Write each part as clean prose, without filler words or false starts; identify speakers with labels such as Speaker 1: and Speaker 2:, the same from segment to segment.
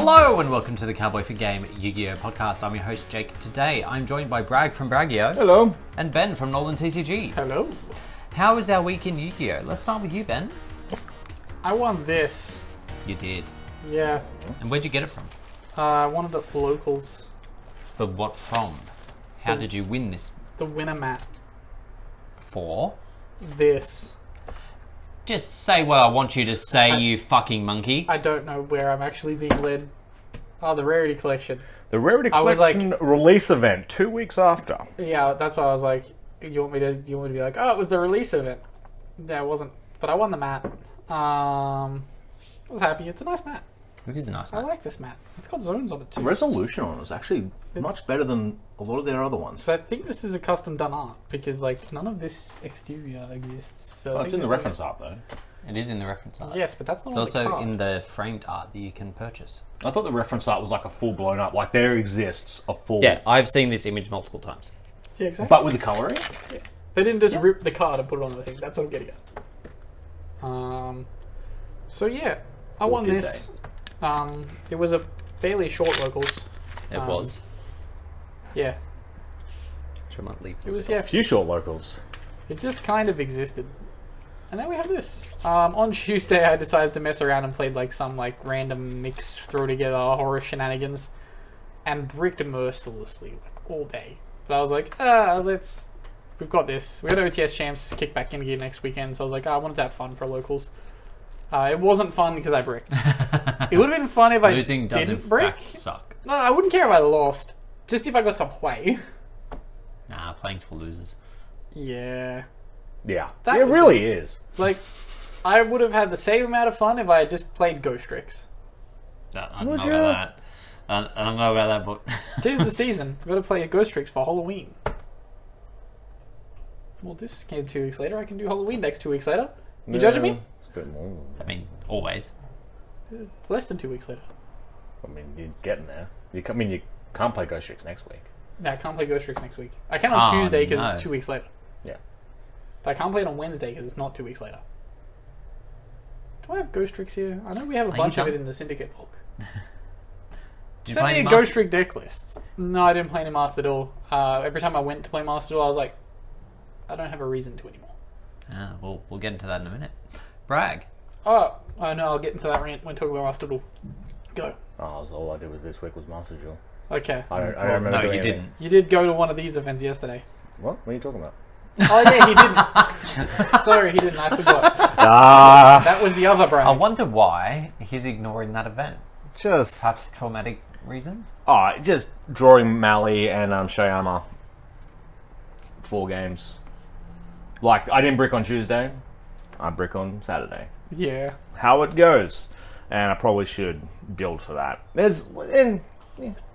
Speaker 1: Hello and welcome to the Cowboy4Game Yu-Gi-Oh podcast. I'm your host Jake. Today I'm joined by Bragg from Braggio.
Speaker 2: Hello.
Speaker 1: And Ben from NolanTCG.
Speaker 3: Hello.
Speaker 1: How was our week in Yu-Gi-Oh? Let's start with you, Ben.
Speaker 3: I won this.
Speaker 1: You did.
Speaker 3: Yeah.
Speaker 1: And where'd you get it from?
Speaker 3: I won it at the locals.
Speaker 1: But what from? How did you win this?
Speaker 3: The winner mat.
Speaker 1: For?
Speaker 3: This.
Speaker 1: Just say what I want you to say, you fucking monkey.
Speaker 3: I don't know where I'm actually being led. Oh, the Rarity Collection.
Speaker 2: The Rarity Collection release event 2 weeks after.
Speaker 3: Yeah, that's why I was like, you want me to be like, oh, it was the release event. Yeah, it wasn't. But I won the mat. I was happy. It's a nice mat.
Speaker 1: It is a nice
Speaker 3: I
Speaker 1: mat.
Speaker 3: like this mat. It's got zones on it too.
Speaker 2: The resolution on it is actually much better than a lot of their other ones.
Speaker 3: So I think this is a custom done art because like none of this exterior exists. So
Speaker 2: It's in the reference art though.
Speaker 1: It is in the reference art.
Speaker 3: Yes, but that's not
Speaker 1: It's
Speaker 3: on the
Speaker 1: also
Speaker 3: card.
Speaker 1: in the framed art that you can purchase.
Speaker 2: I thought the reference art was like a full blown up, like there exists a full...
Speaker 1: Yeah, I've seen this image multiple times.
Speaker 3: Yeah, exactly.
Speaker 2: But with the colouring?
Speaker 3: Yeah. They didn't just rip the card and put it on the thing. That's what I'm getting at. So yeah, I won this. It was a fairly short locals.
Speaker 1: It was.
Speaker 3: Yeah.
Speaker 1: Which I might leave.
Speaker 3: It was,
Speaker 2: A few short locals.
Speaker 3: It just kind of existed. And then we have this. On Tuesday, I decided to mess around and played like some like random mix, throw together horror shenanigans, and bricked mercilessly like all day. But I was like, we've got this. We got OTS champs kick back in again next weekend, so I was like, I wanted to have fun for locals. It wasn't fun because I bricked. It would have been fun if I
Speaker 1: Losing does
Speaker 3: didn't
Speaker 1: in
Speaker 3: brick.
Speaker 1: fact suck.
Speaker 3: No, I wouldn't care if I lost. Just if I got to play.
Speaker 1: Nah, playing's for losers.
Speaker 3: Yeah.
Speaker 2: Yeah.
Speaker 3: That
Speaker 2: It
Speaker 3: was
Speaker 2: really is.
Speaker 3: Like, I would have had the same amount of fun if I had just played Ghost Tricks.
Speaker 1: I don't know about that. I don't know about that, but...
Speaker 3: Tis the season. We've got to play Ghost Tricks for Halloween. Well, this came 2 weeks later. I can do Halloween decks 2 weeks later. You judging me?
Speaker 2: It's a bit more.
Speaker 1: I mean, always.
Speaker 3: Less than 2 weeks later.
Speaker 2: I mean, you're getting there. You can't play Ghost Tricks next week.
Speaker 3: No, I can't play Ghost Tricks next week. I can on Tuesday because it's 2 weeks later.
Speaker 2: Yeah.
Speaker 3: But I can't play it on Wednesday because it's not 2 weeks later. Do I have Ghost Tricks here? I know we have a bunch of it in the Syndicate bulk. Send me a Ghost Trick deck list. No, I didn't play any Master Duel. Every time I went to play Master Duel, I was like, I don't have a reason to anymore.
Speaker 1: Well, we'll get into that in a minute. Bragg.
Speaker 3: Oh no, I'll get into that rant when talking about Master Duel. Go.
Speaker 2: Oh, so all I did with this week was Master Duel.
Speaker 3: Okay.
Speaker 2: I don't remember
Speaker 1: No,
Speaker 2: doing
Speaker 1: you
Speaker 2: anything.
Speaker 1: didn't.
Speaker 3: You did go to one of these events yesterday.
Speaker 2: What? What are you talking about?
Speaker 3: Oh yeah, he didn't. Sorry, he didn't. I forgot. That was the other Bragg.
Speaker 1: I wonder why he's ignoring that event.
Speaker 2: Just...
Speaker 1: Perhaps traumatic reasons?
Speaker 2: Oh, just drawing Mali and Shayama. 4 games. Like, I didn't brick on Tuesday. I brick on Saturday.
Speaker 3: Yeah.
Speaker 2: How it goes. And I probably should build for that.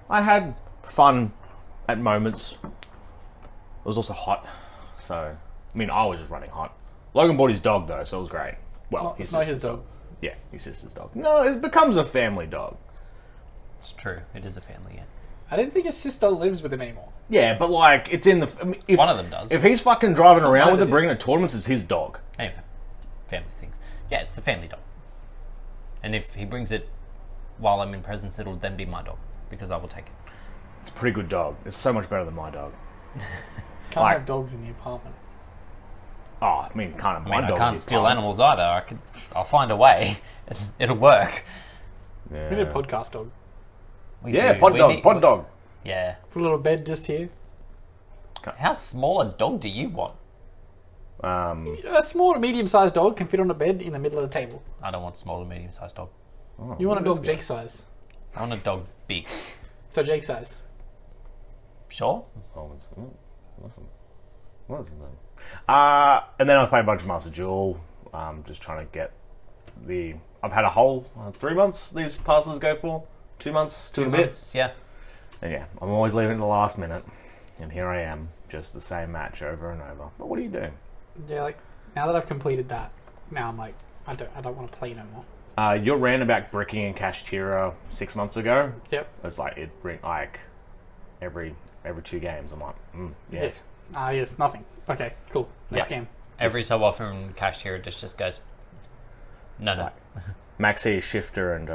Speaker 2: I had fun at moments. It was also hot. So, I mean, I was just running hot. Logan bought his dog, though, so it was great. Well,
Speaker 3: It's not his dog.
Speaker 2: Yeah, his sister's dog. No, it becomes a family dog.
Speaker 1: It's true. It is a family game.
Speaker 3: I didn't think his sister lives with him anymore.
Speaker 2: Yeah, but like, it's in the... I mean, if,
Speaker 1: One of them does.
Speaker 2: If he's fucking driving around with
Speaker 3: either
Speaker 2: it,
Speaker 3: did.
Speaker 2: bringing it to tournaments, it's his dog.
Speaker 1: Anyway, family things. Yeah, it's the family dog. And if he brings it while I'm in presence, it'll then be my dog, because I will take it.
Speaker 2: It's a pretty good dog. It's so much better than my dog.
Speaker 3: Can't
Speaker 2: Like-
Speaker 3: have dogs in the apartment.
Speaker 2: Oh, I mean, kind of my
Speaker 1: I mean,
Speaker 2: dog.
Speaker 1: I can't
Speaker 2: is
Speaker 1: steal
Speaker 2: fine.
Speaker 1: animals either. I'll find a way. It'll work.
Speaker 2: Yeah.
Speaker 3: We need a podcast dog.
Speaker 1: We
Speaker 2: Yeah,
Speaker 1: do.
Speaker 2: pod
Speaker 1: We
Speaker 2: dog,
Speaker 1: need-
Speaker 2: pod dog.
Speaker 1: Yeah.
Speaker 3: Put a little bed just here.
Speaker 1: How small a dog do you want?
Speaker 3: A small to medium-sized dog can fit on a bed in the middle of the table.
Speaker 1: I don't want small to medium-sized dog.
Speaker 3: You want a
Speaker 2: what is
Speaker 3: dog
Speaker 2: it?
Speaker 3: Jake size.
Speaker 1: I want a dog big.
Speaker 3: So Jake size.
Speaker 1: Sure.
Speaker 2: Oh, what is it then? And then I was playing a bunch of Master Duel. Just trying to get the... I've had a whole 3 months these passes go for. 2 months, two and a bit.
Speaker 1: Months, yeah.
Speaker 2: And yeah, I'm always leaving it the last minute. And here I am, just the same match over and over. But what are you doing?
Speaker 3: Yeah, like now that I've completed that, now I'm like, I don't want to play no more.
Speaker 2: Your rant about bricking and Kashtira 6 months ago.
Speaker 3: Yep.
Speaker 2: It's like it bring like every 2 games. I'm like, yes.
Speaker 3: Yes, nothing. Okay, cool. Next
Speaker 1: Yeah.
Speaker 3: game.
Speaker 1: Every so often, Cashier just goes, no.
Speaker 2: Maxi, Shifter, and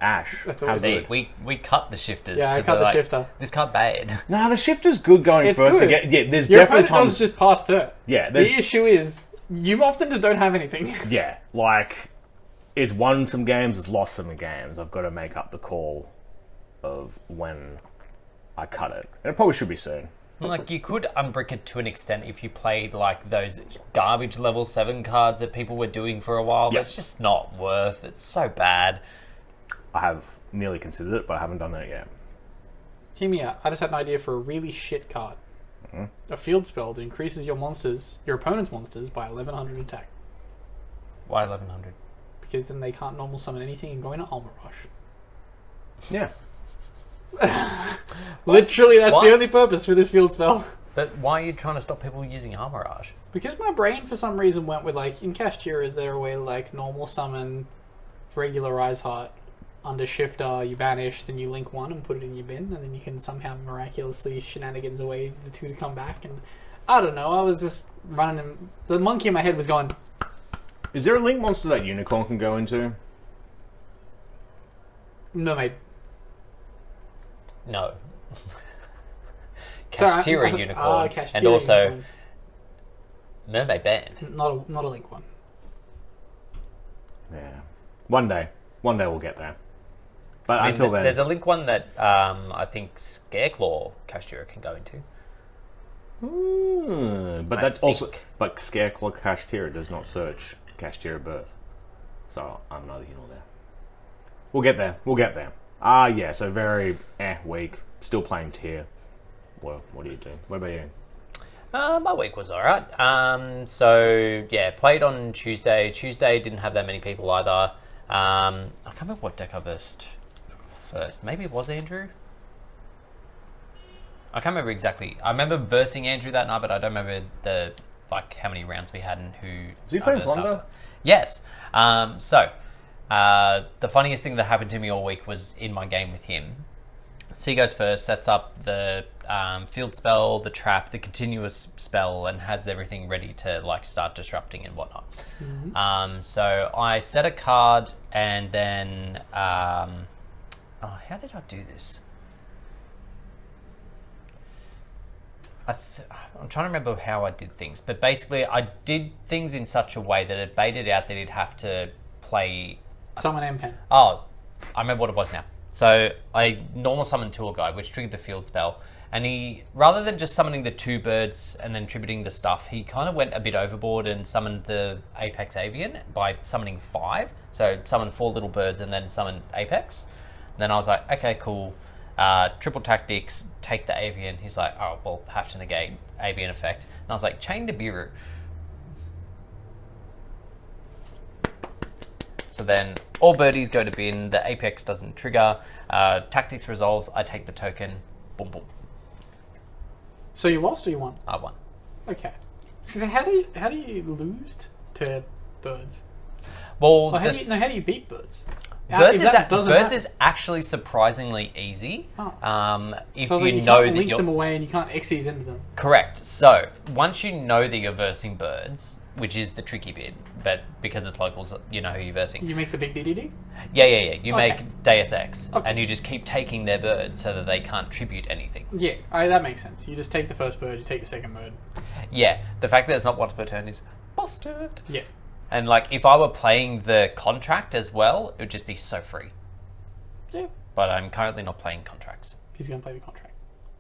Speaker 2: Ash.
Speaker 3: That's
Speaker 2: How
Speaker 3: awesome.
Speaker 2: good.
Speaker 1: We cut the shifters.
Speaker 3: Yeah, I
Speaker 1: 'cause
Speaker 3: cut
Speaker 1: they're
Speaker 3: the
Speaker 1: like,
Speaker 3: shifter.
Speaker 1: This card bad.
Speaker 2: Nah, the shifter's good going
Speaker 3: It's
Speaker 2: first.
Speaker 3: good.
Speaker 2: Yeah, there's
Speaker 3: Your
Speaker 2: definitely
Speaker 3: opponent
Speaker 2: times.
Speaker 3: does just pass turn.
Speaker 2: Yeah,
Speaker 3: The
Speaker 2: there's
Speaker 3: issue is you often just don't have anything.
Speaker 2: yeah, like it's won some games, it's lost some games. I've got to make up the call of when I cut it. And it probably should be soon.
Speaker 1: Like, you could unbrick it to an extent if you played, like, those garbage level 7 cards that people were doing for a while, but
Speaker 2: Yep.
Speaker 1: it's just not worth. It's so bad.
Speaker 2: I have nearly considered it, but I haven't done it yet.
Speaker 3: Hear me out. I just had an idea for a really shit card. A field spell that increases your opponent's monsters by 1100 attack.
Speaker 1: Why 1100?
Speaker 3: Because then they can't normal summon anything and go into Armor Rush.
Speaker 2: Yeah.
Speaker 3: Literally, that's
Speaker 1: What?
Speaker 3: the only purpose for this field spell.
Speaker 1: But why are you trying to stop people using Armorage?
Speaker 3: Because my brain, for some reason, went with, like, in Kashtira, is there a way to, like, normal summon regular Eyes Heart under Shifter, you banish, then you link one and put it in your bin, and then you can somehow miraculously shenanigans away the two to come back, and I don't know, I was just running, the monkey in my head was going,
Speaker 2: Is there a link monster that Unicorn can go into?
Speaker 3: Mermaid.
Speaker 1: No.
Speaker 3: Sorry,
Speaker 1: Kashtira Unicorn.
Speaker 3: Kashtira
Speaker 1: and also
Speaker 3: Unicorn.
Speaker 1: Mermaid Band.
Speaker 3: Not a link one.
Speaker 2: Yeah. One day we'll get there. But
Speaker 1: I mean,
Speaker 2: until then,
Speaker 1: there's a link one that I think Scareclaw Kashtira can go into.
Speaker 2: But
Speaker 1: I
Speaker 2: that also,
Speaker 1: think.
Speaker 2: but Scareclaw Kashtira does not search Kashtira Birth, so I'm neither here nor there. We'll get there. We'll get there. Yeah. So very week. Still playing tier. Well, what do you do? What about you?
Speaker 1: My week was alright. So, yeah, played on Tuesday. Tuesday didn't have that many people either. I can't remember what deck I versed first. Maybe it was Andrew? I can't remember exactly. I remember versing Andrew that night, but I don't remember how many rounds we had and who...
Speaker 2: Was he playing
Speaker 1: versed
Speaker 2: Thunder?
Speaker 1: after. Yes. The funniest thing that happened to me all week was in my game with him. So he goes first, sets up the field spell, the trap, the continuous spell, and has everything ready to like start disrupting and whatnot.
Speaker 3: Mm-hmm.
Speaker 1: So I set a card, and then how did I do this? I'm trying to remember how I did things, but basically I did things in such a way that it baited out that he'd have to play.
Speaker 3: Summon M-Pen.
Speaker 1: Oh, I remember what it was now. So I normal summoned Tour Guide, which triggered the field spell, and he, rather than just summoning the 2 birds and then tributing the stuff, he kind of went a bit overboard and summoned the Apex Avian by summoning 5. So summoned 4 little birds and then summoned Apex. And then I was like, okay, cool. Triple tactics, take the Avian. He's like, oh, well, have to negate Avian effect. And I was like, chain to Biru. So then all birdies go to bin, the Apex doesn't trigger, tactics resolves, I take the token, boom boom.
Speaker 3: So you lost or you won?
Speaker 1: I won.
Speaker 3: Okay. So how do you lose to birds?
Speaker 1: Well,
Speaker 3: Or how do you beat birds?
Speaker 1: Birds,
Speaker 3: If that doesn't happen-
Speaker 1: is actually surprisingly easy.
Speaker 3: Oh.
Speaker 1: If
Speaker 3: So I was
Speaker 1: you
Speaker 3: like, you
Speaker 1: know
Speaker 3: can't
Speaker 1: that
Speaker 3: link
Speaker 1: you're
Speaker 3: them away and you can't Xyz into them.
Speaker 1: correct. So once you know that you're versing birds, which is the tricky bit, but because it's locals, you know who you're versing.
Speaker 3: You make the big DDD?
Speaker 1: Yeah. You
Speaker 3: Okay.
Speaker 1: make Deus Ex,
Speaker 3: Okay.
Speaker 1: and you just keep taking their birds so that they can't tribute anything.
Speaker 3: Yeah, that makes sense. You just take the first bird, you take the second bird.
Speaker 1: Yeah, the fact that it's not once per turn is busted.
Speaker 3: Yeah.
Speaker 1: And like, if I were playing the contract as well, it would just be so free.
Speaker 3: Yeah.
Speaker 1: But I'm currently not playing contracts.
Speaker 3: He's going to play the contract.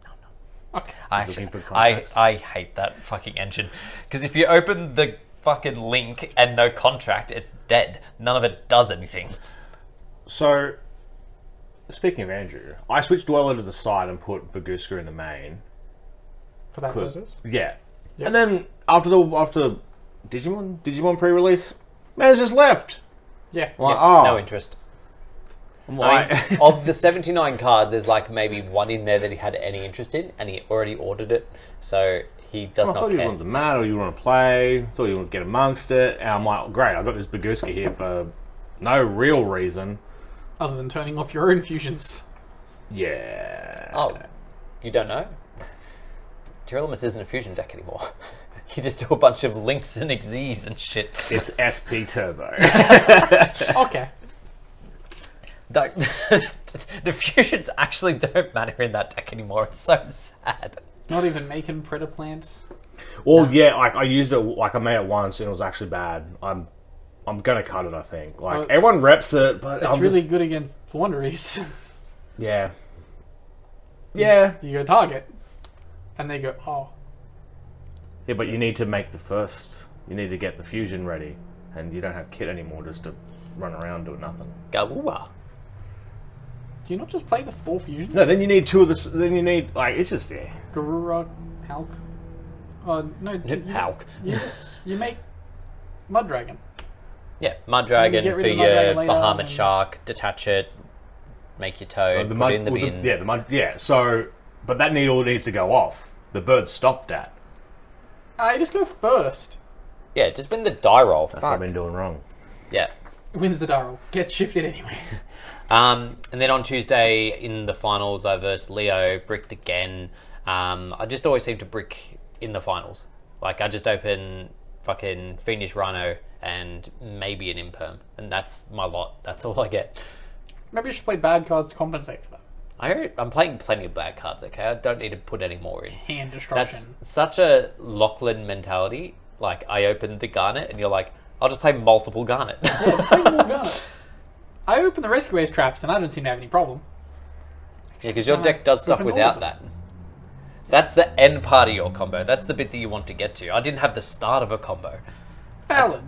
Speaker 1: No.
Speaker 3: Okay.
Speaker 2: Looking for contracts.
Speaker 1: I hate that fucking engine. Because if you open the fucking link and no contract, it's dead. None of it does anything.
Speaker 2: So, speaking of Andrew, I switched Dweller to the side and put Baguska in the main.
Speaker 3: For that
Speaker 2: 'Cause-
Speaker 3: purpose?
Speaker 2: Yeah.
Speaker 3: Yep.
Speaker 2: And then after Digimon pre-release, man's just left.
Speaker 3: Yeah.
Speaker 2: I'm like,
Speaker 1: Yeah,
Speaker 2: oh,
Speaker 1: no interest.
Speaker 2: I'm
Speaker 1: I
Speaker 2: like,
Speaker 1: mean, of the 79 cards, there's like maybe one in there that he had any interest in, and he already ordered it, so he does
Speaker 2: I
Speaker 1: not
Speaker 2: thought you
Speaker 1: care.
Speaker 2: wanted the mat or you want to play. Thought you want to get amongst it. And I'm like, great, I've got this Baguska here for no real reason.
Speaker 3: Other than turning off your own fusions.
Speaker 2: Yeah.
Speaker 1: Oh, you don't know? Tyrannosaurus isn't a fusion deck anymore. You just do a bunch of links and Xyz and shit.
Speaker 2: It's SP Turbo.
Speaker 3: Okay.
Speaker 1: The fusions actually don't matter in that deck anymore. It's so sad.
Speaker 3: Not even making predator plants.
Speaker 2: Well, yeah, like I used it, like I made it once and it was actually bad. I'm gonna cut it, I think. Like everyone reps it, but
Speaker 3: it's really good against laundries.
Speaker 2: Yeah. Yeah.
Speaker 3: You go target, and they go, oh.
Speaker 2: Yeah, but you need to make the first. You need to get the fusion ready, and you don't have kit anymore just to run around doing nothing.
Speaker 1: Gawoowa.
Speaker 3: Do you not just play the 4 fusion?
Speaker 2: No, then you need 2 of the. Then you need it's just yeah.
Speaker 3: Garura, Hulk. Oh no,
Speaker 1: Hulk.
Speaker 3: You make Mud Dragon.
Speaker 1: Yeah, Mud Dragon
Speaker 3: get
Speaker 1: for
Speaker 3: rid of the Mud
Speaker 1: your
Speaker 3: Dragon later
Speaker 1: Bahamut
Speaker 3: and-
Speaker 1: Shark. Detach it. Make your toad. Put it in the bin.
Speaker 2: The mud. Yeah. So, but that all needs to go off. The bird stopped at.
Speaker 3: You just go first.
Speaker 1: Yeah, just win the die roll.
Speaker 2: That's what I've been doing wrong.
Speaker 1: Yeah.
Speaker 3: Wins the die roll. Gets shifted anyway.
Speaker 1: And then on Tuesday in the finals, I versed Leo, bricked again. I just always seem to brick in the finals. Like, I just open fucking Fiendish Rhino and maybe an Imperm. And that's my lot. That's all I get.
Speaker 3: Maybe you should play bad cards to compensate for that.
Speaker 1: I'm playing plenty of bad cards, okay? I don't need to put any more in.
Speaker 3: Hand destruction.
Speaker 1: That's such a Lachlan mentality. Like, I opened the Garnet and you're like, I'll just play multiple Garnet.
Speaker 3: Yeah, play more Garnets. I open the Rescue Ace traps and I don't seem to have any problem.
Speaker 1: Yeah, because your deck does stuff
Speaker 3: Open all
Speaker 1: without
Speaker 3: of
Speaker 1: that. That's the end part of your combo. That's the bit that you want to get to. I didn't have the start of a combo.
Speaker 3: Valid.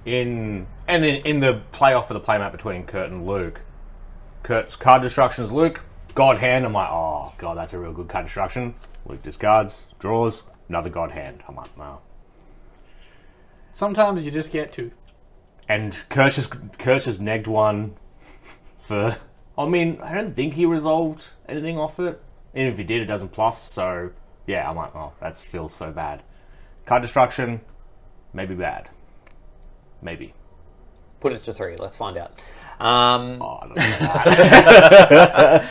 Speaker 2: In the playoff for the playmat between Kurt and Luke, Kurt's card destruction is Luke. God hand. I'm like, oh god, that's a real good card destruction. Luke discards, draws, another God hand. I'm like, no.
Speaker 3: Sometimes you just get 2.
Speaker 2: And Kurt just negged one for. I mean, I don't think he resolved anything off it. Even if he did, it doesn't plus. So yeah, I'm like, oh, that feels so bad. Card destruction, maybe bad. Maybe.
Speaker 1: Put it to 3. Let's find out.
Speaker 2: I don't know that.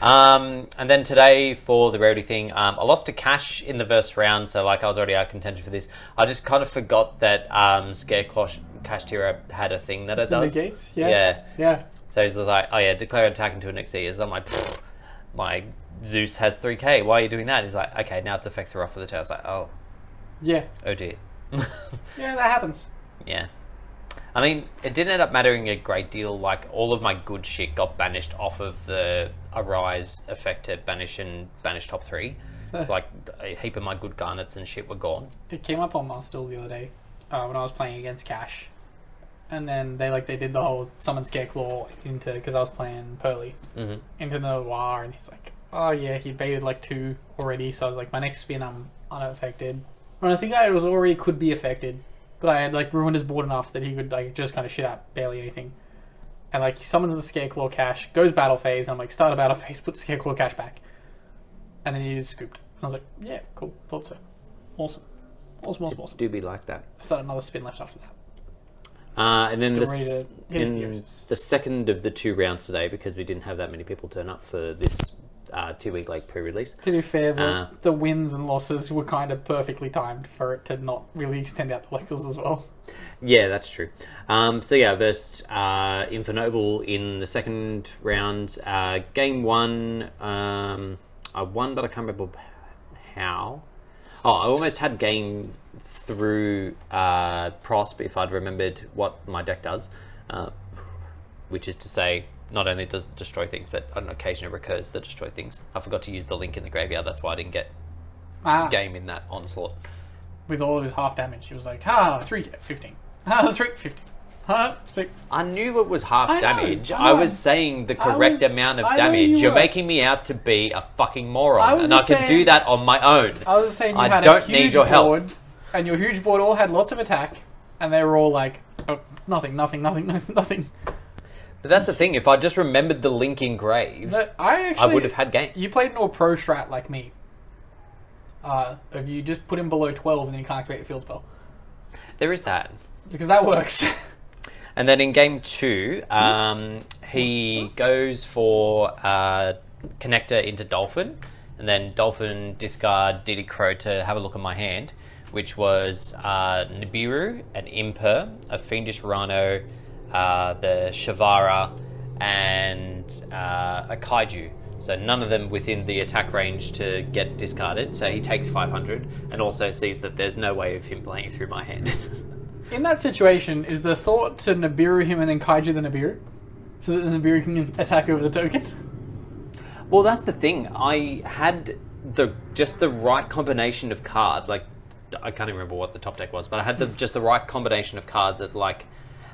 Speaker 1: And then today for the rarity thing, I lost to Cash in the first round, so like I was already out of contention for this. I just kind of forgot that Cash Tira had a thing that it does.
Speaker 3: Negates? Yeah.
Speaker 1: So he's like, oh yeah, declare an attack into an Xyz. I'm like, my Zeus has 3k. Why are you doing that? He's like, okay, now its effects are off for the turn. I was like, oh
Speaker 3: Yeah.
Speaker 1: dear.
Speaker 3: Yeah, that happens.
Speaker 1: Yeah. I mean, it didn't end up mattering a great deal. Like, all of my good shit got banished off of the Arise effect to banish top 3. So it's like a heap of my good garnets and shit were gone.
Speaker 3: It came up on Master Duel the other day when I was playing against Cash. And then they did the whole summon Scareclaw into, because I was playing Pearly, into the Noir, and he's like, oh yeah, he baited like 2 already, so I was like, my next spin I'm unaffected. And I think I was already could be affected, but I had like ruined his board enough that he could like just kind of shit out barely anything. And like he summons the Scareclaw Cash, goes battle phase, and I'm like, start a battle phase, put the Scareclaw Cash back. And then he just scooped. And I was like, yeah, cool, thought so. Awesome.
Speaker 1: Do be like that.
Speaker 3: I started another spin left after that.
Speaker 1: And then
Speaker 3: the
Speaker 1: the second of the 2 rounds today, because we didn't have that many people turn up for this 2-week like pre-release.
Speaker 3: To be fair, the wins and losses were kind of perfectly timed for it to not really extend out the levels as well.
Speaker 1: Yeah, that's true. So yeah, versed Infernoble in the second round. Game 1, I won, but I can't remember how. Oh, I almost had game through Prosp if I'd remembered what my deck does, which is to say, not only does it destroy things, but on occasion it recurs to destroy things. I forgot to use the link in the graveyard, that's why I didn't get game in that onslaught.
Speaker 3: With all of his half damage, he was like, 3, 15. 3, 15. 6.
Speaker 1: I knew it was half
Speaker 3: I know,
Speaker 1: damage.
Speaker 3: I know.
Speaker 1: I was saying the correct amount of damage. You're making me out to be a fucking moron, and I can do that on my own.
Speaker 3: I was just saying you had
Speaker 1: don't
Speaker 3: a huge
Speaker 1: need your
Speaker 3: board,
Speaker 1: help.
Speaker 3: and your huge board all had lots of attack, and they were all like, oh, nothing.
Speaker 1: But that's the thing, if I just remembered the link engraved, I would have had game.
Speaker 3: You played an all pro strat like me. If you just put him below 12 and then you can't activate your field spell.
Speaker 1: There is that.
Speaker 3: Because that works.
Speaker 1: And then in game 2, he goes for Connector into Dolphin, and then Dolphin discard Diddy Crow to have a look at my hand, which was Nibiru, an Imper, a Fiendish Rhino, the Shavara, and a kaiju. So none of them within the attack range to get discarded. So he takes 500 and also sees that there's no way of him playing through my hand.
Speaker 3: In that situation, is the thought to Nibiru him and then kaiju the Nibiru? So that the Nibiru can attack over the token?
Speaker 1: Well, that's the thing. I had just the right combination of cards. Like, I can't even remember what the top deck was, but I had just the right combination of cards that, like,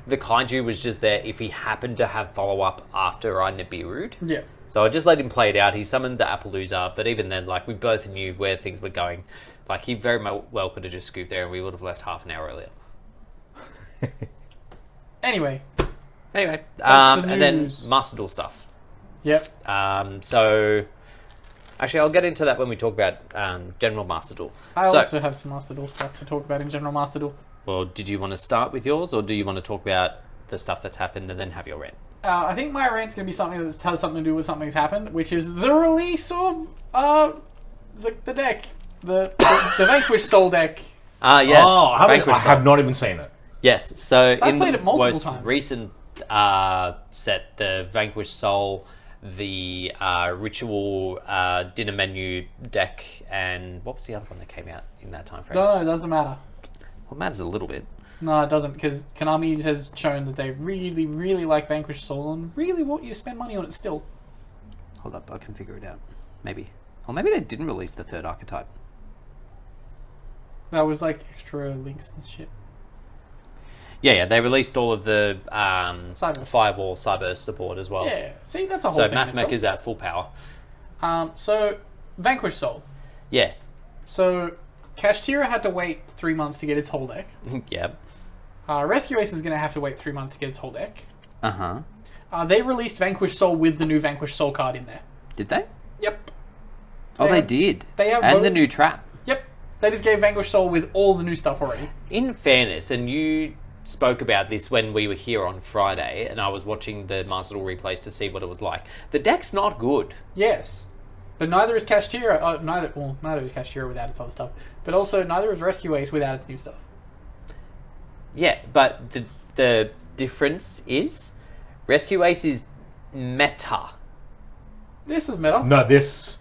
Speaker 1: the kaiju was just there if he happened to have follow-up after I Nibiru'd.
Speaker 3: Yeah.
Speaker 1: So I just let him play it out. He summoned the Appaloosa, but even then, like, we both knew where things were going. Like, he very well could have just scooped there and we would have left half an hour earlier.
Speaker 3: Anyway.
Speaker 1: And then Master Duel stuff.
Speaker 3: Yep.
Speaker 1: So, actually, I'll get into that when we talk about General Master Duel.
Speaker 3: I also have some Master Duel stuff to talk about in General Master Duel.
Speaker 1: Well, did you want to start with yours, or do you want to talk about the stuff that's happened and then have your rant?
Speaker 3: I think my rant's going to be something that has something to do with something that's happened, which is the release of the deck. The Vanquish Soul deck.
Speaker 1: Yes.
Speaker 2: Oh, I
Speaker 1: Vanquish Soul.
Speaker 2: have not even seen it.
Speaker 1: Yes, so
Speaker 3: I
Speaker 1: in
Speaker 3: played
Speaker 1: the
Speaker 3: it multiple
Speaker 1: most
Speaker 3: times.
Speaker 1: recent set, the Vanquish Soul, the Ritual Dinner Menu deck, and what was the other one that came out in that time frame?
Speaker 3: No, it doesn't matter.
Speaker 1: Well, it matters a little bit.
Speaker 3: No, it doesn't, because Konami has shown that they really, really like Vanquish Soul and really want you to spend money on it still.
Speaker 1: Hold up, I can figure it out. Maybe. Or maybe they didn't release the third archetype.
Speaker 3: That was like extra links and shit.
Speaker 1: Yeah, they released all of the Firewall Cyber support as well.
Speaker 3: Yeah, see, that's a whole
Speaker 1: So
Speaker 3: thing.
Speaker 1: Mathmech is at full power.
Speaker 3: So, Vanquish Soul.
Speaker 1: Yeah.
Speaker 3: So, Kashtira had to wait 3 months to get its whole deck.
Speaker 1: Yeah.
Speaker 3: Rescue Ace is going to have to wait 3 months to get its whole deck.
Speaker 1: Uh-huh.
Speaker 3: They released Vanquish Soul with the new Vanquish Soul card in there.
Speaker 1: Did they?
Speaker 3: Yep.
Speaker 1: Oh, they did.
Speaker 3: They have
Speaker 1: and the new trap.
Speaker 3: Yep. They just gave Vanquish Soul with all the new stuff already.
Speaker 1: In fairness, and you spoke about this when we were here on Friday, and I was watching the Master Duel replays to see what it was like. The deck's not good.
Speaker 3: Yes. But neither is Kashtira. Neither is Kashtira without its other stuff. But also, neither is Rescue Ace without its new stuff.
Speaker 1: Yeah, but the difference is Rescue Ace is meta.
Speaker 3: This is meta.
Speaker 2: No, is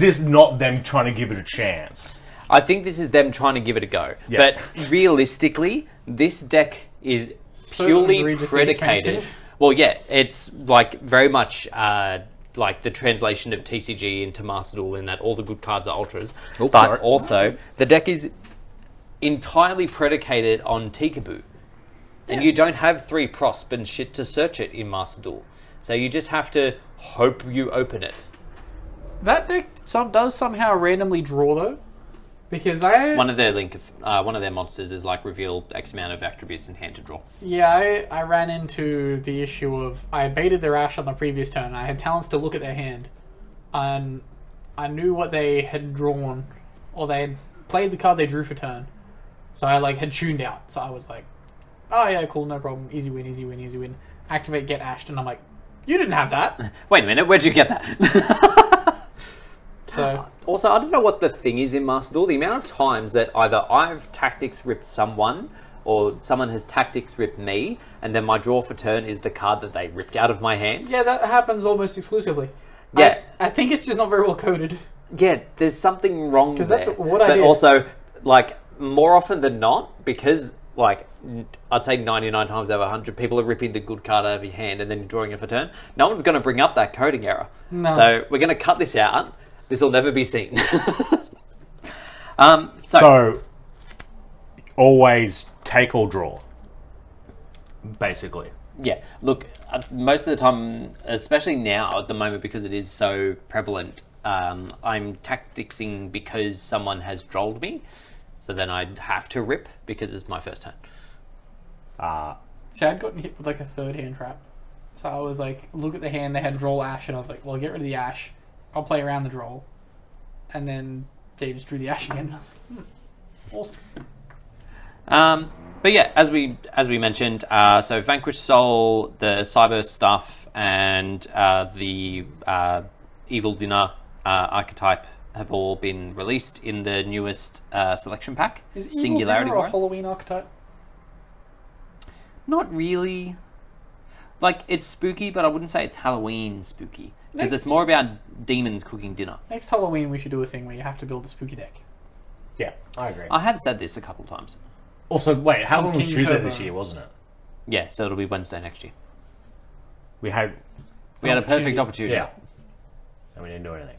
Speaker 2: this not them trying to give it a chance?
Speaker 1: I think this is them trying to give it a go.
Speaker 2: Yeah.
Speaker 1: But realistically, this deck is purely predicated.
Speaker 3: Expensive.
Speaker 1: Well, yeah, it's like very much like the translation of TCG into Master Duel in that all the good cards are ultras.
Speaker 2: Oh,
Speaker 1: but
Speaker 2: sorry.
Speaker 1: also, the deck is entirely predicated on Tikaboo. And you don't have 3 prosp and shit to search it in Master Duel. So you just have to hope you open it.
Speaker 3: That deck does somehow randomly draw, though. Because I...
Speaker 1: One of their monsters is like reveal X amount of attributes in hand to draw.
Speaker 3: Yeah, I ran into the issue of... I baited their Ash on the previous turn. I had talents to look at their hand. And I knew what they had drawn. Or they had played the card they drew for turn. So I had tuned out. So I was like, oh yeah, cool, no problem. Easy win, easy win, easy win. Activate, get Ashed. And I'm like, you didn't have that.
Speaker 1: Wait a minute, where'd you get that?
Speaker 3: So...
Speaker 1: Also, I don't know what the thing is in Master Duel. The amount of times that either I've tactics ripped someone or someone has tactics ripped me, and then my draw for turn is the card that they ripped out of my hand.
Speaker 3: Yeah, that happens almost exclusively.
Speaker 1: Yeah.
Speaker 3: I think it's just not very well coded.
Speaker 1: Yeah, there's something wrong there.
Speaker 3: Because that's what I
Speaker 1: But
Speaker 3: did.
Speaker 1: also, more often than not, because, I'd say 99 times out of 100, people are ripping the good card out of your hand and then you're drawing it for turn. No one's going to bring up that coding error.
Speaker 3: No.
Speaker 1: So we're going to cut this out. This will never be seen.
Speaker 2: So, always take or draw. Basically.
Speaker 1: Yeah, look, most of the time, especially now at the moment because it is so prevalent, I'm tacticsing because someone has drolled me, so then I'd have to rip because it's my first turn.
Speaker 3: See, I'd gotten hit with a third hand trap. So I was like, look at the hand, they had draw Ash, and I was like, well, get rid of the Ash. I'll play around the draw. And then they just drew the Ash again. And I was like, awesome.
Speaker 1: But yeah, as we mentioned, so Vanquish Soul, the Cyber stuff, and the Evil Dinner archetype have all been released in the newest selection pack.
Speaker 3: Is
Speaker 1: Singularity
Speaker 3: Evil Dinner a
Speaker 1: Warrant.
Speaker 3: Halloween archetype?
Speaker 1: Not really. Like, it's spooky, but I wouldn't say it's Halloween spooky. Because
Speaker 3: Next-
Speaker 1: it's more about demons cooking dinner.
Speaker 3: Next Halloween, we should do a thing where you have to build a spooky deck.
Speaker 2: Yeah, I agree.
Speaker 1: I have said this a couple of times.
Speaker 2: Also, wait, Halloween was
Speaker 3: King
Speaker 2: Tuesday
Speaker 3: Cobra.
Speaker 2: this year, wasn't it?
Speaker 1: Yeah, so it'll be Wednesday next year.
Speaker 2: We had...
Speaker 1: We had a perfect opportunity.
Speaker 2: Yeah. And we didn't do anything.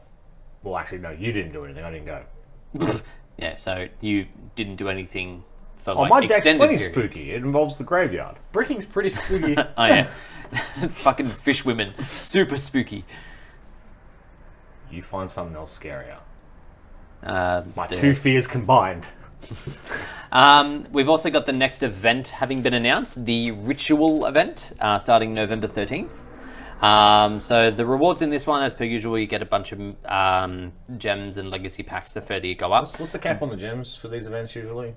Speaker 2: Well, actually, no, you didn't do anything. I didn't go.
Speaker 1: Yeah, so you didn't do anything for
Speaker 2: Oh,
Speaker 1: like
Speaker 2: my deck's
Speaker 1: extended
Speaker 2: plenty
Speaker 1: period.
Speaker 2: spooky. It involves the graveyard.
Speaker 3: Bricking's pretty spooky.
Speaker 1: Oh yeah, fucking fish women, super spooky.
Speaker 2: You find something else scarier. My
Speaker 1: The-
Speaker 2: two fears combined.
Speaker 1: We've also got the next event having been announced, the Ritual event, starting November 13th. So the rewards in this one, as per usual, you get a bunch of gems and legacy packs the further you go up.
Speaker 2: What's the cap on the gems for these events usually?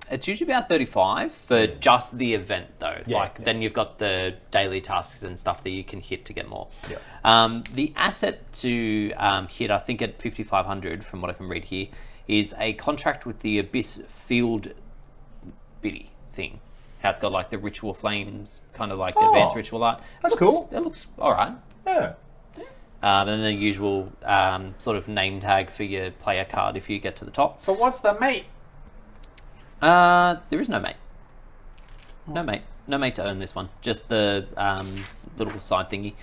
Speaker 1: It's usually about 35 for just the event, though.
Speaker 2: Yeah,
Speaker 1: like
Speaker 2: yeah.
Speaker 1: then you've got the daily tasks and stuff that you can hit to get more.
Speaker 2: Yeah.
Speaker 1: The asset to hit, I think at 5,500, from what I can read here, is a contract with the Abyss Field Biddy thing. How it's got like the ritual flames, kind of like advanced ritual art.
Speaker 2: That's cool.
Speaker 1: It looks all right.
Speaker 2: Yeah.
Speaker 1: And then the usual sort of name tag for your player card if you get to the top.
Speaker 3: So what's the mate?
Speaker 1: There is no mate. No mate. No mate to own this one. Just the little side thingy.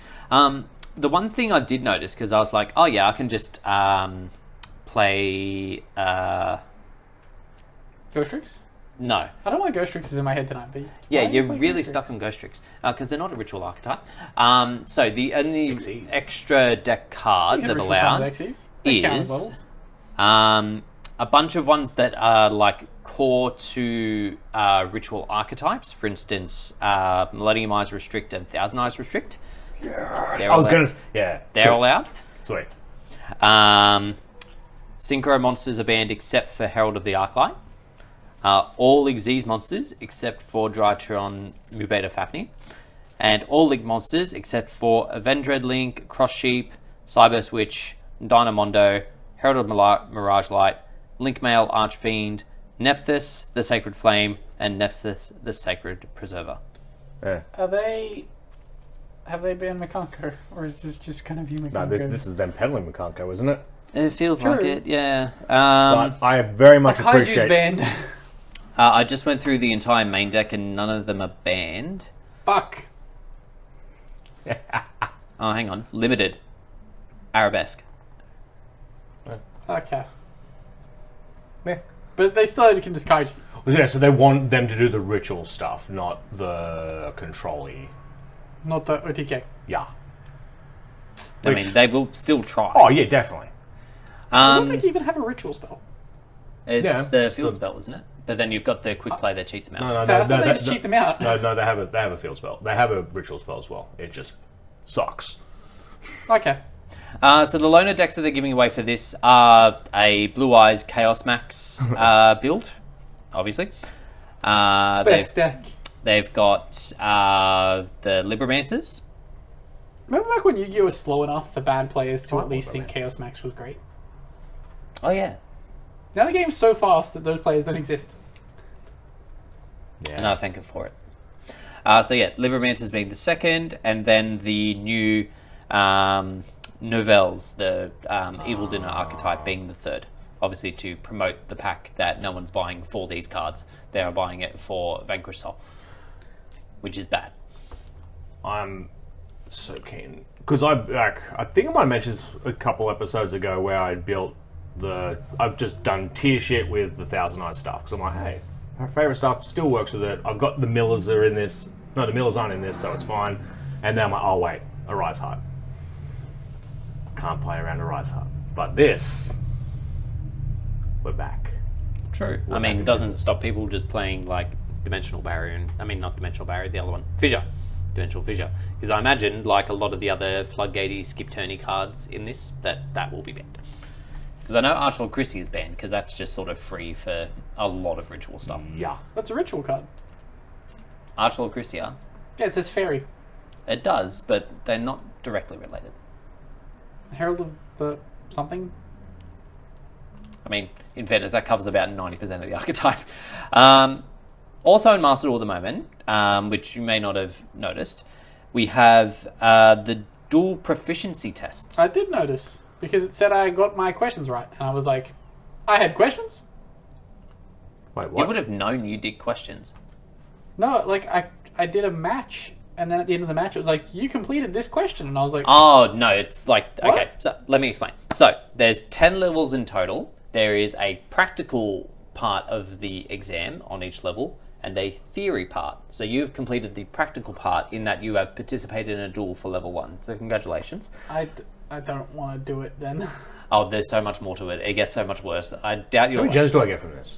Speaker 1: The one thing I did notice, because I was like, oh yeah, I can just play...
Speaker 3: Ghost Tricks?
Speaker 1: No.
Speaker 3: I don't know why Ghost Tricks is in my head tonight, but
Speaker 1: Yeah,
Speaker 3: why do
Speaker 1: you're
Speaker 3: you play
Speaker 1: really
Speaker 3: Ghost
Speaker 1: stuck
Speaker 3: Tricks?
Speaker 1: on Ghost Tricks because they're not a ritual archetype. So the only
Speaker 2: Xyz.
Speaker 1: extra deck cards
Speaker 3: You
Speaker 1: that
Speaker 3: can
Speaker 1: are
Speaker 3: ritual summon
Speaker 1: allowed
Speaker 3: Xyz. They count as
Speaker 1: is
Speaker 3: levels.
Speaker 1: a bunch of ones that are like core to ritual archetypes. For instance, Millennium Eyes Restrict and Thousand Eyes Restrict.
Speaker 2: Yes.
Speaker 1: They're
Speaker 2: I was
Speaker 1: allowed.
Speaker 2: gonna. Yeah.
Speaker 1: They're
Speaker 2: cool.
Speaker 1: allowed.
Speaker 2: Sweet.
Speaker 1: Synchro monsters are banned except for Herald of the Arclight. All Xyz monsters except for Drytron, Mubeta Fafnir. And all Link monsters except for Avendred Link, Cross Sheep, Cyburst Witch, Dynamondo, Herald of Mirage Light, Link Mail, Archfiend, Nephthys, the Sacred Flame, and Nephthys, the Sacred Preserver.
Speaker 2: Yeah.
Speaker 3: Have they banned Makanko? Or is this just kind of you Makanko?
Speaker 2: No, this is them peddling Makanko, isn't it?
Speaker 1: It feels like
Speaker 3: True.
Speaker 1: it, yeah.
Speaker 2: But I very much
Speaker 3: Kaiju's
Speaker 2: appreciate.
Speaker 3: banned.
Speaker 1: I just went through the entire main deck and none of them are banned.
Speaker 3: Fuck.
Speaker 1: Oh, hang on. Limited. Arabesque.
Speaker 3: Okay.
Speaker 2: Yeah.
Speaker 3: But they still can just Kaiju.
Speaker 2: Yeah, so they want them to do the ritual stuff, not the control-y.
Speaker 3: Not the OTK.
Speaker 2: Yeah.
Speaker 1: I mean, they will still try.
Speaker 2: Oh yeah, definitely.
Speaker 3: Doesn't that even have a ritual spell?
Speaker 1: It's
Speaker 2: Yeah,
Speaker 1: the
Speaker 2: it's
Speaker 1: field
Speaker 2: the-
Speaker 1: spell, isn't it? But then you've got the quick play that cheats them out.
Speaker 2: No,
Speaker 3: So I thought they just cheat them out.
Speaker 2: No, they have a field spell. They have a ritual spell as well. It just sucks.
Speaker 3: Okay.
Speaker 1: So the loner decks that they're giving away for this are a Blue Eyes Chaos Max build, obviously.
Speaker 3: Best deck.
Speaker 1: They've got the Libromancers.
Speaker 3: Remember back when Yu-Gi-Oh was slow enough for bad players to
Speaker 2: Oh,
Speaker 3: at least think
Speaker 2: Libromancer.
Speaker 3: Chaos Max was great?
Speaker 1: Oh, yeah.
Speaker 3: Now the game's so fast that those players don't exist.
Speaker 2: Yeah.
Speaker 1: And I thank it for it. So yeah, Libromancers being the second, and then the new Novels, the Evil Dinner archetype, being the third. Obviously to promote the pack that no one's buying for these cards. They are buying it for Vanquish Soul, which is bad.
Speaker 2: I'm so keen because I think I might have mentioned this a couple episodes ago where I built I've just done tier shit with the Thousand Eyes stuff because I'm like, hey, our favorite stuff still works with it. I've got the Millers are in this. No, the Millers aren't in this, so it's fine. And then I'm like, oh wait, a Rise Heart. Can't play around a Rise Heart, but this, we're back.
Speaker 1: True. I
Speaker 2: back
Speaker 1: mean,
Speaker 2: in
Speaker 1: it doesn't stop people just playing like Dimensional Barrier, and I mean not Dimensional Barrier, the other one, Fissure, Dimensional Fissure. Because I imagine, like a lot of the other Floodgatey, Skip Turney cards in this, that will be banned. Because I know Archel Christie is banned because that's just sort of free for a lot of ritual stuff.
Speaker 2: Yeah.
Speaker 3: That's a ritual card.
Speaker 1: Archel Christia,
Speaker 3: Yeah, it says fairy.
Speaker 1: it does, but they're not directly related.
Speaker 3: Herald of the something.
Speaker 1: I mean, in fairness, that covers about 90% of the archetype. also in Master Duel at the moment, which you may not have noticed, we have the dual proficiency tests.
Speaker 3: I did notice, because it said I got my questions right, and I was like, I had questions?
Speaker 2: Wait,
Speaker 1: You
Speaker 2: what?
Speaker 1: would have known you did questions.
Speaker 3: No, like, I did a match, and then at the end of the match, it was like, you completed this question, and I was like...
Speaker 1: Oh, no, it's like...
Speaker 3: What?
Speaker 1: Okay, so let me explain. So, there's 10 levels in total. There is a practical part of the exam on each level, and a theory part. So you've completed the practical part in that you have participated in a duel for level 1. So congratulations.
Speaker 3: I don't want to do it then.
Speaker 1: Oh, there's so much more to it. It gets so much worse. I doubt
Speaker 2: How
Speaker 1: you'll...
Speaker 2: many gems do I get from this?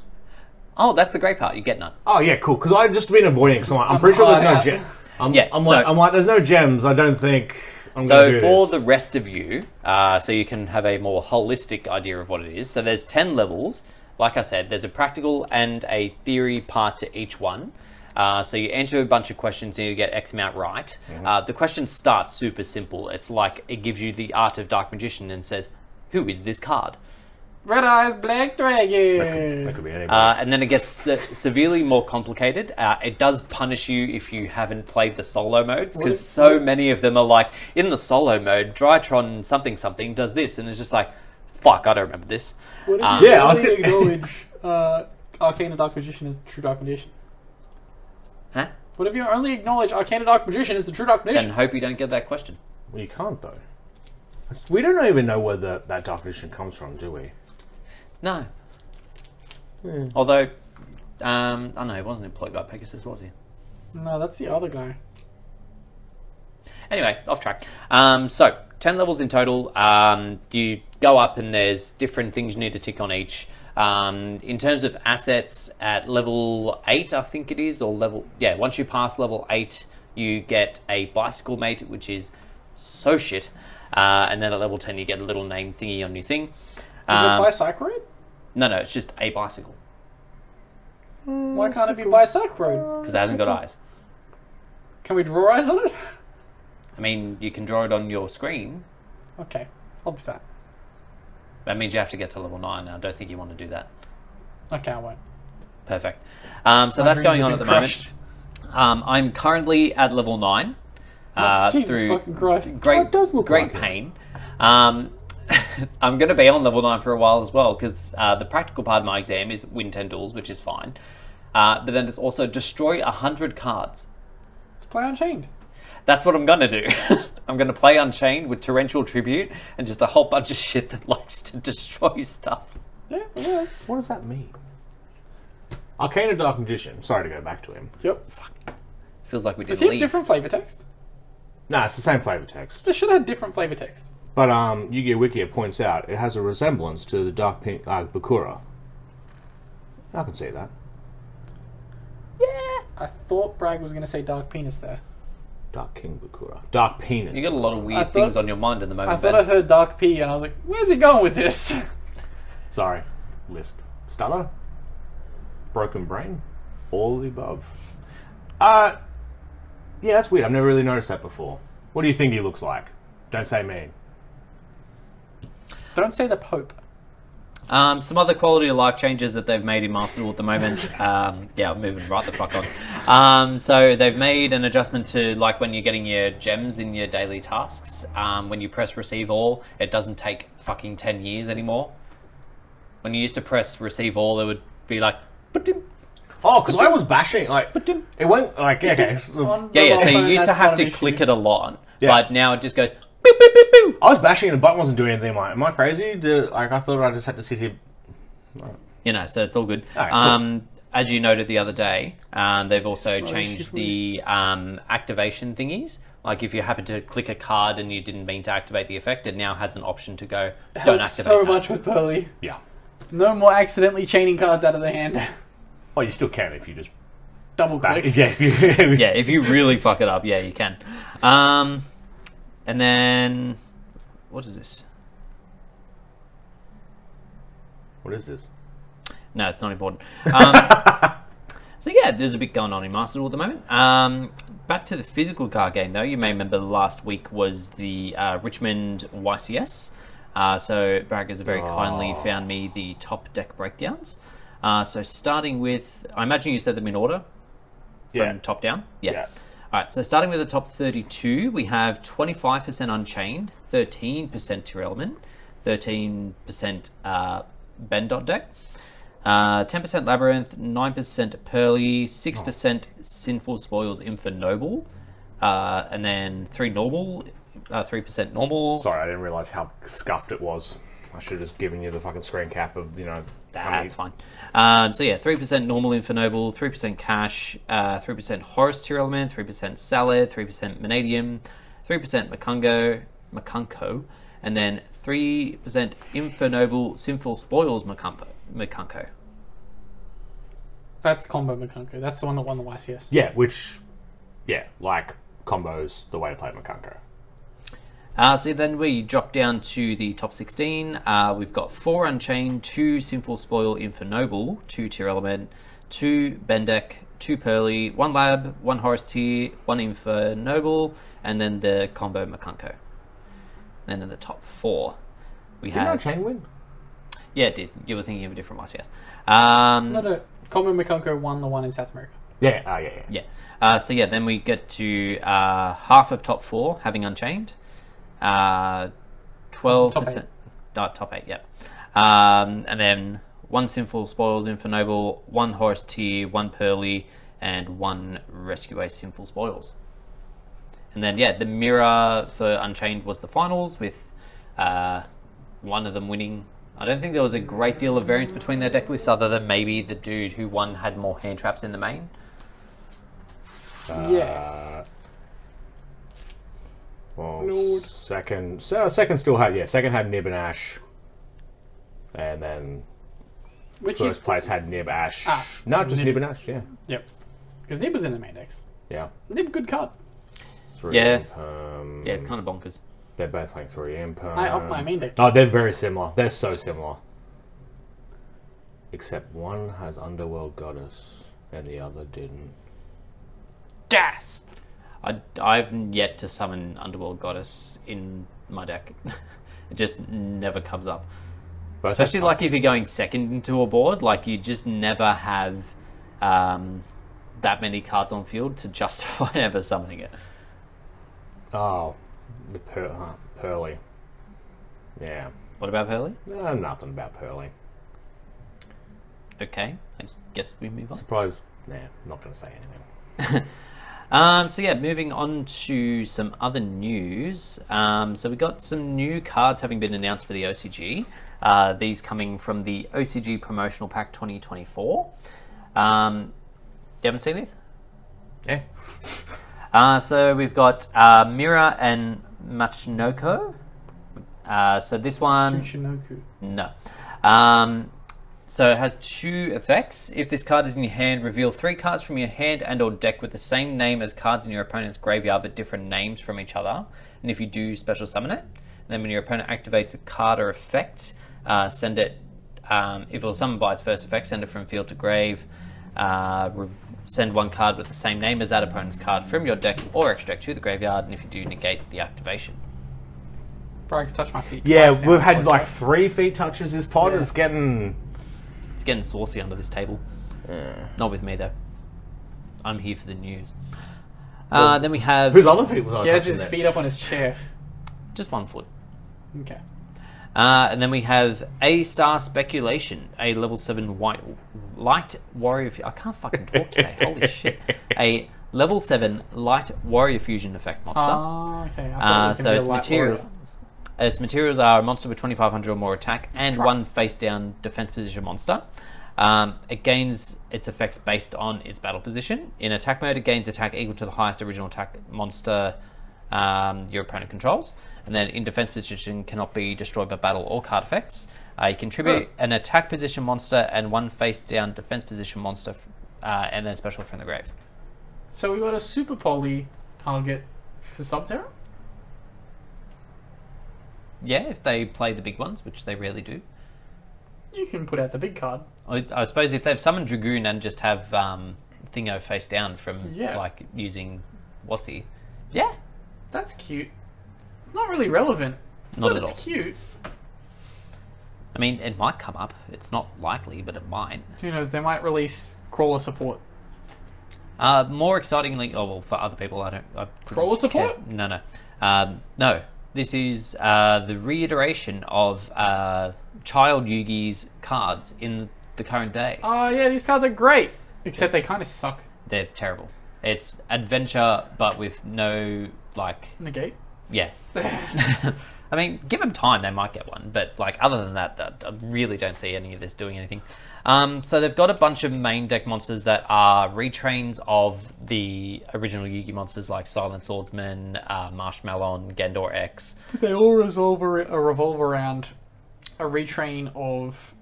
Speaker 1: Oh, that's the great part. You get none.
Speaker 2: Oh yeah, cool. Because I've just been avoiding it. I'm pretty sure there's no
Speaker 3: high
Speaker 2: gems. I'm
Speaker 1: so-
Speaker 2: like, there's no gems. I don't think I'm going to
Speaker 1: So
Speaker 2: do
Speaker 1: for
Speaker 2: this.
Speaker 1: the rest of you, so you can have a more holistic idea of what it is. So there's 10 levels. Like I said, there's a practical and a theory part to each one. So you enter a bunch of questions and you get X amount right. The questions start super simple. It's like it gives you the art of Dark Magician and says, who is this card?
Speaker 3: Red Eyes Black Dragon!
Speaker 2: That could be anybody.
Speaker 1: And then it gets severely more complicated. It does punish you if you haven't played the solo modes, because so many of them are like, in the solo mode, Drytron something something does this, and it's just like, fuck, I don't remember this.
Speaker 3: What if you
Speaker 2: Yeah, I was
Speaker 3: only
Speaker 2: gonna-
Speaker 3: acknowledge Arcana Dark Magician as the true Dark Magician?
Speaker 1: Huh?
Speaker 3: What if you only acknowledge Arcana Dark Magician as the true Dark
Speaker 1: And
Speaker 3: Magician?
Speaker 1: hope you don't get that question.
Speaker 2: Well, you can't though. We don't even know where that Dark Magician comes from, do we?
Speaker 1: No. Although, I know he wasn't employed by Pegasus, was he?
Speaker 3: No, that's the other guy.
Speaker 1: Anyway, off track. So, 10 levels in total. You go up and there's different things you need to tick on each. In terms of assets, at level 8, I think it is, or level... Yeah, once you pass level 8, you get a bicycle mate, which is so shit. And then at level 10, you get a little name thingy on your thing.
Speaker 3: Is it Bicycroid?
Speaker 1: No, it's just a bicycle.
Speaker 3: Why can't it be Bicycroid?
Speaker 1: Because it hasn't got eyes.
Speaker 3: Can we draw eyes on it?
Speaker 1: I mean, you can draw it on your screen.
Speaker 3: Okay, I'll do that.
Speaker 1: That means you have to get to level 9. I don't think you want to do that.
Speaker 3: Okay, I won't.
Speaker 1: Perfect. So that's going on at the
Speaker 3: crushed.
Speaker 1: moment. I'm currently at level 9.
Speaker 3: Jesus
Speaker 1: through
Speaker 3: fucking Christ.
Speaker 1: great,
Speaker 2: Oh, it does look
Speaker 1: great
Speaker 2: like it.
Speaker 1: pain. I'm going to be on level 9 for a while as well, because the practical part of my exam is win 10 duels, which is fine. But then it's also destroy 100 cards.
Speaker 3: Let's play Unchained.
Speaker 1: That's what I'm going to do. I'm going to play Unchained with Torrential Tribute and just a whole bunch of shit that likes to destroy stuff.
Speaker 3: Yeah, it works.
Speaker 2: What does that mean? Arcana Dark Magician. Sorry to go back to him.
Speaker 3: Yep.
Speaker 1: Feels like we
Speaker 3: Does
Speaker 1: didn't
Speaker 3: he have
Speaker 1: leave.
Speaker 3: different flavor text?
Speaker 2: Nah, it's the same flavor text.
Speaker 3: They should have had different flavor text.
Speaker 2: But Yu-Gi-Oh! Wikia points out it has a resemblance to the Dark Bakura. I can see that.
Speaker 3: Yeah. I thought Bragg was going to say Dark Penis there.
Speaker 2: Dark King Bakura. Dark Penis.
Speaker 1: You got a lot of
Speaker 3: I
Speaker 1: weird
Speaker 3: thought-
Speaker 1: things on your mind at the moment,
Speaker 3: I thought
Speaker 1: Ben.
Speaker 3: I heard Dark P and I was like, where's he going with this?
Speaker 2: Sorry. Lisp. Stutter. Broken brain. All of the above. Yeah, that's weird. I've never really noticed that before. What do you think he looks like? Don't say me.
Speaker 3: Don't say the Pope.
Speaker 1: Some other quality of life changes that they've made in Master Duel at the moment. Yeah, I'm moving right the fuck on. So they've made an adjustment to like when you're getting your gems in your daily tasks. When you press receive all, it doesn't take fucking 10 years anymore. When you used to press receive all, it would be like...
Speaker 2: Oh, because I was bashing, like, it went, like, okay.
Speaker 1: Yeah, so you used to have to click it a lot,
Speaker 2: Yeah.
Speaker 1: but now it just goes... Boop, boop, boop, boop.
Speaker 2: I was bashing and the button wasn't doing anything. I'm like, am I crazy? I thought I just had to sit here.
Speaker 1: You know, so it's all good.
Speaker 2: Alright, cool.
Speaker 1: As you noted the other day, they've also
Speaker 3: Sorry,
Speaker 1: changed
Speaker 3: excuse
Speaker 1: the activation thingies. Like if you happen to click a card and you didn't mean to activate the effect, it now has an option to go, don't
Speaker 3: Helps
Speaker 1: activate
Speaker 3: so
Speaker 1: that.
Speaker 3: much with Pearly.
Speaker 2: Yeah.
Speaker 3: No more accidentally chaining cards out of the hand.
Speaker 2: Oh, you still can if you just
Speaker 3: Double
Speaker 2: back.
Speaker 3: click.
Speaker 2: Yeah, if you.
Speaker 1: Yeah, if you really fuck it up, yeah, you can. And then, what is this?
Speaker 2: What is this?
Speaker 1: No, it's not important. So yeah, there's a bit going on in Master Duel at the moment. Back to the physical card game though. You may remember last week was the Richmond YCS. So Bragg has very kindly found me the top deck breakdowns. So starting with, I imagine you said them in order from top down? Yeah. All right, so starting with the top 32, we have 25% Unchained, 13% Tier Element, 13% Ben deck, 10% Labyrinth, 9% Pearly, 6% Sinful Spoils Infernoble, and then 3% normal.
Speaker 2: Sorry, I didn't realise how scuffed it was. I should have just given you the fucking screen cap of, you know...
Speaker 1: That's fine. So yeah, 3% normal Infernoble, 3% Cash, 3% Horus Tier Element, 3% Salad, 3% Vanadium, 3% Makunko, and then 3% Infernoble Sinful Spoils Makunko.
Speaker 3: That's combo Makunko. That's the one that won the YCS.
Speaker 2: Yeah, like combos the way to play Makunko.
Speaker 1: So then we drop down to the top 16. We've got 4 Unchained, 2 Sinful Spoil Infernoble, 2 Tier Element, 2 Bendek, 2 Pearly, 1 Lab, 1 Horus Tier, 1 Infernoble, and then the combo Makunko. Then in the top 4, we have...
Speaker 2: Did Unchained win?
Speaker 1: Yeah, it did. You were thinking of a different YCS.
Speaker 3: No, combo Makunko won the one in South America.
Speaker 1: Yeah. So yeah, then we get to half of top 4 having Unchained. 12%. Top 8, yeah. And then 1 Sinful Spoils Infernoble, 1 Horus Tier, 1 Pearly, and 1 Rescue Ace Sinful Spoils. And then, yeah, the mirror for Unchained was the finals, with one of them winning. I don't think there was a great deal of variance between their deck lists, other than maybe the dude who won had more hand traps in the main.
Speaker 3: Yes.
Speaker 2: Well,
Speaker 3: Lord.
Speaker 2: second still had second had Nib and Ash, and then first place had Nib Ash. No, just Nib and Ash. Yeah.
Speaker 3: Yep. Because Nib was in the main decks.
Speaker 2: Yeah.
Speaker 3: Nib, good card.
Speaker 2: 3
Speaker 1: Yeah.
Speaker 2: Imperm.
Speaker 1: Yeah, it's kind of bonkers.
Speaker 2: They're both playing 3 Imperm.
Speaker 3: I upped my main deck.
Speaker 2: Oh, they're very similar. They're so similar. Except one has Underworld Goddess and the other didn't.
Speaker 3: Gasp!
Speaker 1: I've yet to summon Underworld Goddess in my deck. It just never comes up.
Speaker 2: Both
Speaker 1: Especially like if you're going second into a board, like you just never have that many cards on field to justify ever summoning it.
Speaker 2: Oh, the Pearly. Yeah.
Speaker 1: What about Pearly?
Speaker 2: No, nothing about Pearly.
Speaker 1: Okay, I just guess we move on.
Speaker 2: Surprise. Nah, not going to say anything.
Speaker 1: So yeah, moving on to some other news. So we got some new cards having been announced for the OCG. These coming from the OCG Promotional Pack 2024. You haven't seen these?
Speaker 2: Yeah.
Speaker 1: So we've got Mira and Machinoko. So this one...
Speaker 3: Tsuchinoku.
Speaker 1: No. So it has 2 effects. If this card is in your hand, reveal 3 cards from your hand and or deck with the same name as cards in your opponent's graveyard but different names from each other. And if you do, special summon it. And then when your opponent activates a card or effect, send it, if it was summoned by its first effect, send it from field to grave. Send 1 card with the same name as that opponent's card from your deck or extra deck to the graveyard. And if you do, negate the activation.
Speaker 3: Bragg's touched my feet.
Speaker 2: Yeah,
Speaker 3: twice now,
Speaker 2: we've had
Speaker 3: boys,
Speaker 2: like
Speaker 3: right?
Speaker 2: 3 feet touches this pod.
Speaker 3: Yeah.
Speaker 2: It's getting...
Speaker 1: It's getting saucy under this table.
Speaker 2: Yeah.
Speaker 1: Not with me, though. I'm here for the news. Then we have...
Speaker 2: Whose other people are
Speaker 3: He has
Speaker 2: touching
Speaker 3: his
Speaker 2: that?
Speaker 3: feet up on his chair.
Speaker 1: Just 1 foot.
Speaker 3: Okay.
Speaker 1: And then we have A-Star Speculation, a level 7 light warrior... I can't fucking talk today. Holy shit. A level 7 light warrior fusion effect monster.
Speaker 3: Oh, okay. I thought it was
Speaker 1: So
Speaker 3: gonna be
Speaker 1: its
Speaker 3: a light
Speaker 1: materials...
Speaker 3: warrior.
Speaker 1: Its materials are a monster with 2500 or more attack and 1 face-down defense position monster. It gains its effects based on its battle position. In attack mode, it gains attack equal to the highest original attack monster your opponent controls. And then in defense position, cannot be destroyed by battle or card effects. You contribute an attack position monster and 1 face-down defense position monster, and then special from the grave.
Speaker 3: So we got a super poly target for Subterra?
Speaker 1: Yeah, if they play the big ones, which they rarely do.
Speaker 3: You can put out the big card.
Speaker 1: I suppose if they've summoned Dragoon and just have Thingo face down from like using Watsy. Yeah.
Speaker 3: That's cute. Not really relevant,
Speaker 1: Not
Speaker 3: but
Speaker 1: at
Speaker 3: it's
Speaker 1: all.
Speaker 3: cute.
Speaker 1: I mean, it might come up. It's not likely, but it might.
Speaker 3: Who knows? They might release crawler support.
Speaker 1: More excitingly, for other people, I couldn't
Speaker 3: Crawler support?
Speaker 1: care. No. No. This is the reiteration of Child Yugi's cards in the current day.
Speaker 3: Oh, yeah, these cards are great. Except they kind of suck.
Speaker 1: They're terrible. It's adventure, but with no, like...
Speaker 3: Negate?
Speaker 1: Yeah. I mean, give them time, they might get one. But, like, other than that, I really don't see any of this doing anything. So they've got a bunch of main deck monsters that are retrains of the original Yu-Gi monsters, like Silent Swordsman, Marshmallow, Gendor X.
Speaker 3: They all revolve around a retrain of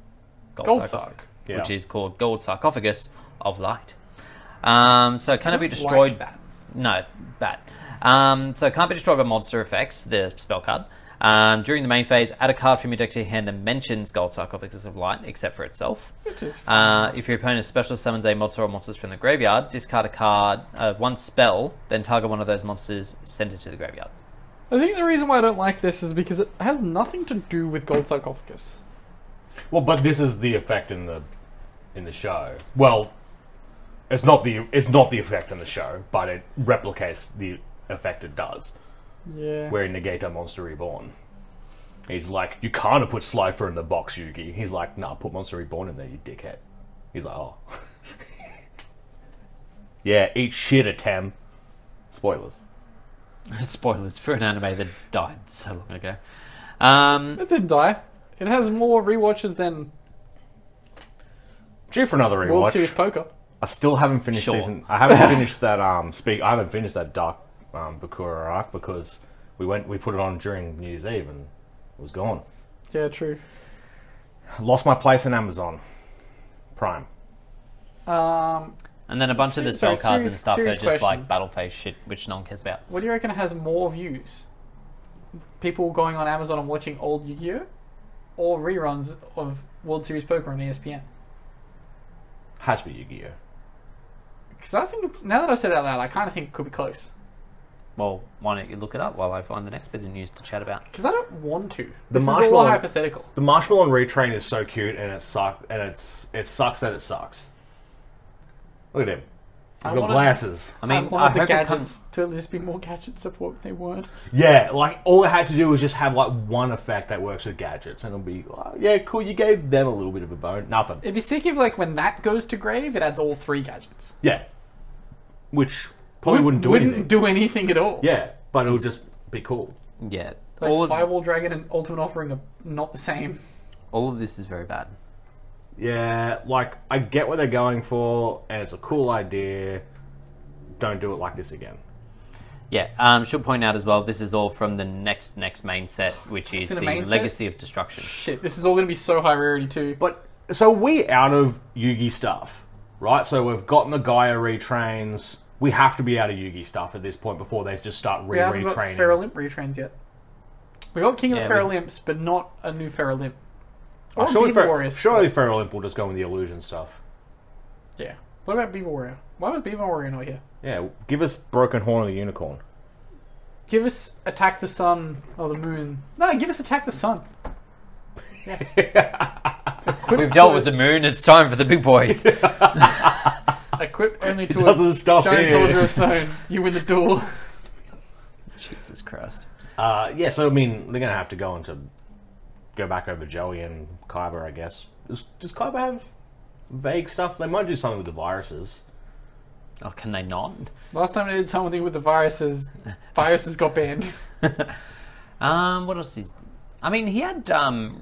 Speaker 3: Gold Sark.
Speaker 2: Yeah.
Speaker 1: Which is called Gold Sarcophagus of Light. So it cannot be destroyed...
Speaker 3: Like that.
Speaker 1: No, bad. So it can't be destroyed by monster effects, the spell card. During the main phase, add a card from your deck to your hand that mentions Gold Sarcophagus of Light, except for itself.
Speaker 3: Which is
Speaker 1: If your opponent special summons a monster or monsters from the graveyard, discard a card, one spell, then target one of those monsters, send it to the graveyard.
Speaker 3: I think the reason why I don't like this is because it has nothing to do with Gold Sarcophagus.
Speaker 2: Well, but this is the effect in the show. Well, it's not the effect in the show, but it replicates the effect it does.
Speaker 3: Yeah.
Speaker 2: Where in Negata Monster Reborn, he's like, you can't have put Slifer in the box, Yugi. He's like, nah, put Monster Reborn in there, you dickhead. He's like, oh. Yeah, eat shit, Atem. Spoilers.
Speaker 1: Spoilers for an anime that died so long ago.
Speaker 3: It didn't die. It has more rewatches than
Speaker 2: Due for another rewatch.
Speaker 3: World Series Poker.
Speaker 2: I still haven't finished
Speaker 1: Sure.
Speaker 2: I haven't finished that I haven't finished that Dark Bakura arc because we put it on during New Year's Eve and it was gone.
Speaker 3: Yeah, true.
Speaker 2: Lost my place in Amazon Prime.
Speaker 1: And then a bunch of the spell
Speaker 3: Sorry,
Speaker 1: cards
Speaker 3: serious-
Speaker 1: and stuff are
Speaker 3: serious
Speaker 1: just
Speaker 3: question.
Speaker 1: like battle phase shit, which no one cares about.
Speaker 3: What do you reckon has more views? People going on Amazon and watching old Yu-Gi-Oh? Or reruns of World Series Poker on ESPN?
Speaker 2: Has to be Yu-Gi-Oh.
Speaker 3: Because I think it's... Now that I've said it out loud, I kind of think it could be close.
Speaker 1: Well, why don't you look it up while I find the next bit of news to chat about?
Speaker 3: Because I don't want to.
Speaker 2: The
Speaker 3: This is all
Speaker 2: marshmallow-
Speaker 3: hypothetical.
Speaker 2: The Marshmallow Retrain is so cute and it sucks that it sucks. Look at him. He's got glasses.
Speaker 1: I mean, I
Speaker 3: wanted the
Speaker 1: hope it
Speaker 3: gadgets
Speaker 1: comes...
Speaker 3: to just be more gadget support. They weren't.
Speaker 2: Yeah, like all it had to do was just have like one effect that works with gadgets and it'll be like, yeah, cool, you gave them a little bit of a bone. Nothing.
Speaker 3: It'd be sick if, like, when that goes to grave, it adds all 3 gadgets.
Speaker 2: Yeah. Which probably wouldn't do anything.
Speaker 3: Wouldn't do anything at all.
Speaker 2: Yeah, but it would just be cool.
Speaker 1: Yeah.
Speaker 3: Like
Speaker 1: All of,
Speaker 3: Firewall Dragon and Ultimate Offering are not the same.
Speaker 1: all of this is very bad.
Speaker 2: Yeah, like, I get what they're going for, and it's a cool idea. Don't do it like this again.
Speaker 1: Yeah, should point out as well, this is all from the next main set, which is
Speaker 3: in
Speaker 1: the
Speaker 3: the main set?
Speaker 1: Legacy of Destruction.
Speaker 3: Shit, this is all going to be so high rarity too.
Speaker 2: But, so we out of Yugi stuff, right? So we've gotten the Gaia retrains. We have to be out of Yugi stuff at this point before they just start
Speaker 3: We haven't got
Speaker 2: retraining.
Speaker 3: Feral Imp retrains yet. We got King of
Speaker 1: Yeah,
Speaker 3: the Feral Imps, but not a new Feral Imp. Or
Speaker 2: Surely,
Speaker 3: Beaver Warriors.
Speaker 2: surely Feral Imp will just go with the illusion stuff.
Speaker 3: Yeah. What about Beaver Warrior? Why was Beaver Warrior not here?
Speaker 2: Yeah, give us Broken Horn of the Unicorn.
Speaker 3: Give us Attack the Sun or the Moon. No, give us Attack the Sun. Yeah.
Speaker 1: We've dealt with the moon, it's time for the big boys.
Speaker 3: Equipped only to
Speaker 2: Doesn't
Speaker 3: a
Speaker 2: stop
Speaker 3: giant
Speaker 2: here.
Speaker 3: soldier of stone. You win the duel.
Speaker 1: Jesus Christ.
Speaker 2: Yeah, so I mean, they're going to have to go back over Joey and Kaiba, I guess. Does Kaiba have vague stuff? They might do something with the viruses.
Speaker 1: Oh, can they not?
Speaker 3: Last time they did something with the viruses got banned.
Speaker 1: What else is... I mean, he had